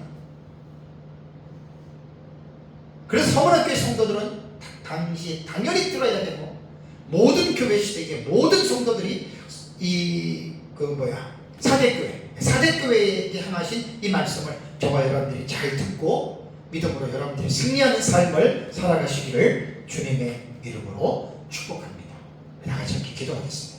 그래서 서문학교의 성도들은 당시 당연히 들어야 되고, 모든 교회 시대에 모든 성도들이 사대교회에게 향하신 이 말씀을 저와 여러분들이 잘 듣고 믿음으로 여러분들이 승리하는 삶을 살아가시기를 주님의 이름으로 축복합니다. 다 같이 함께 기도하겠습니다.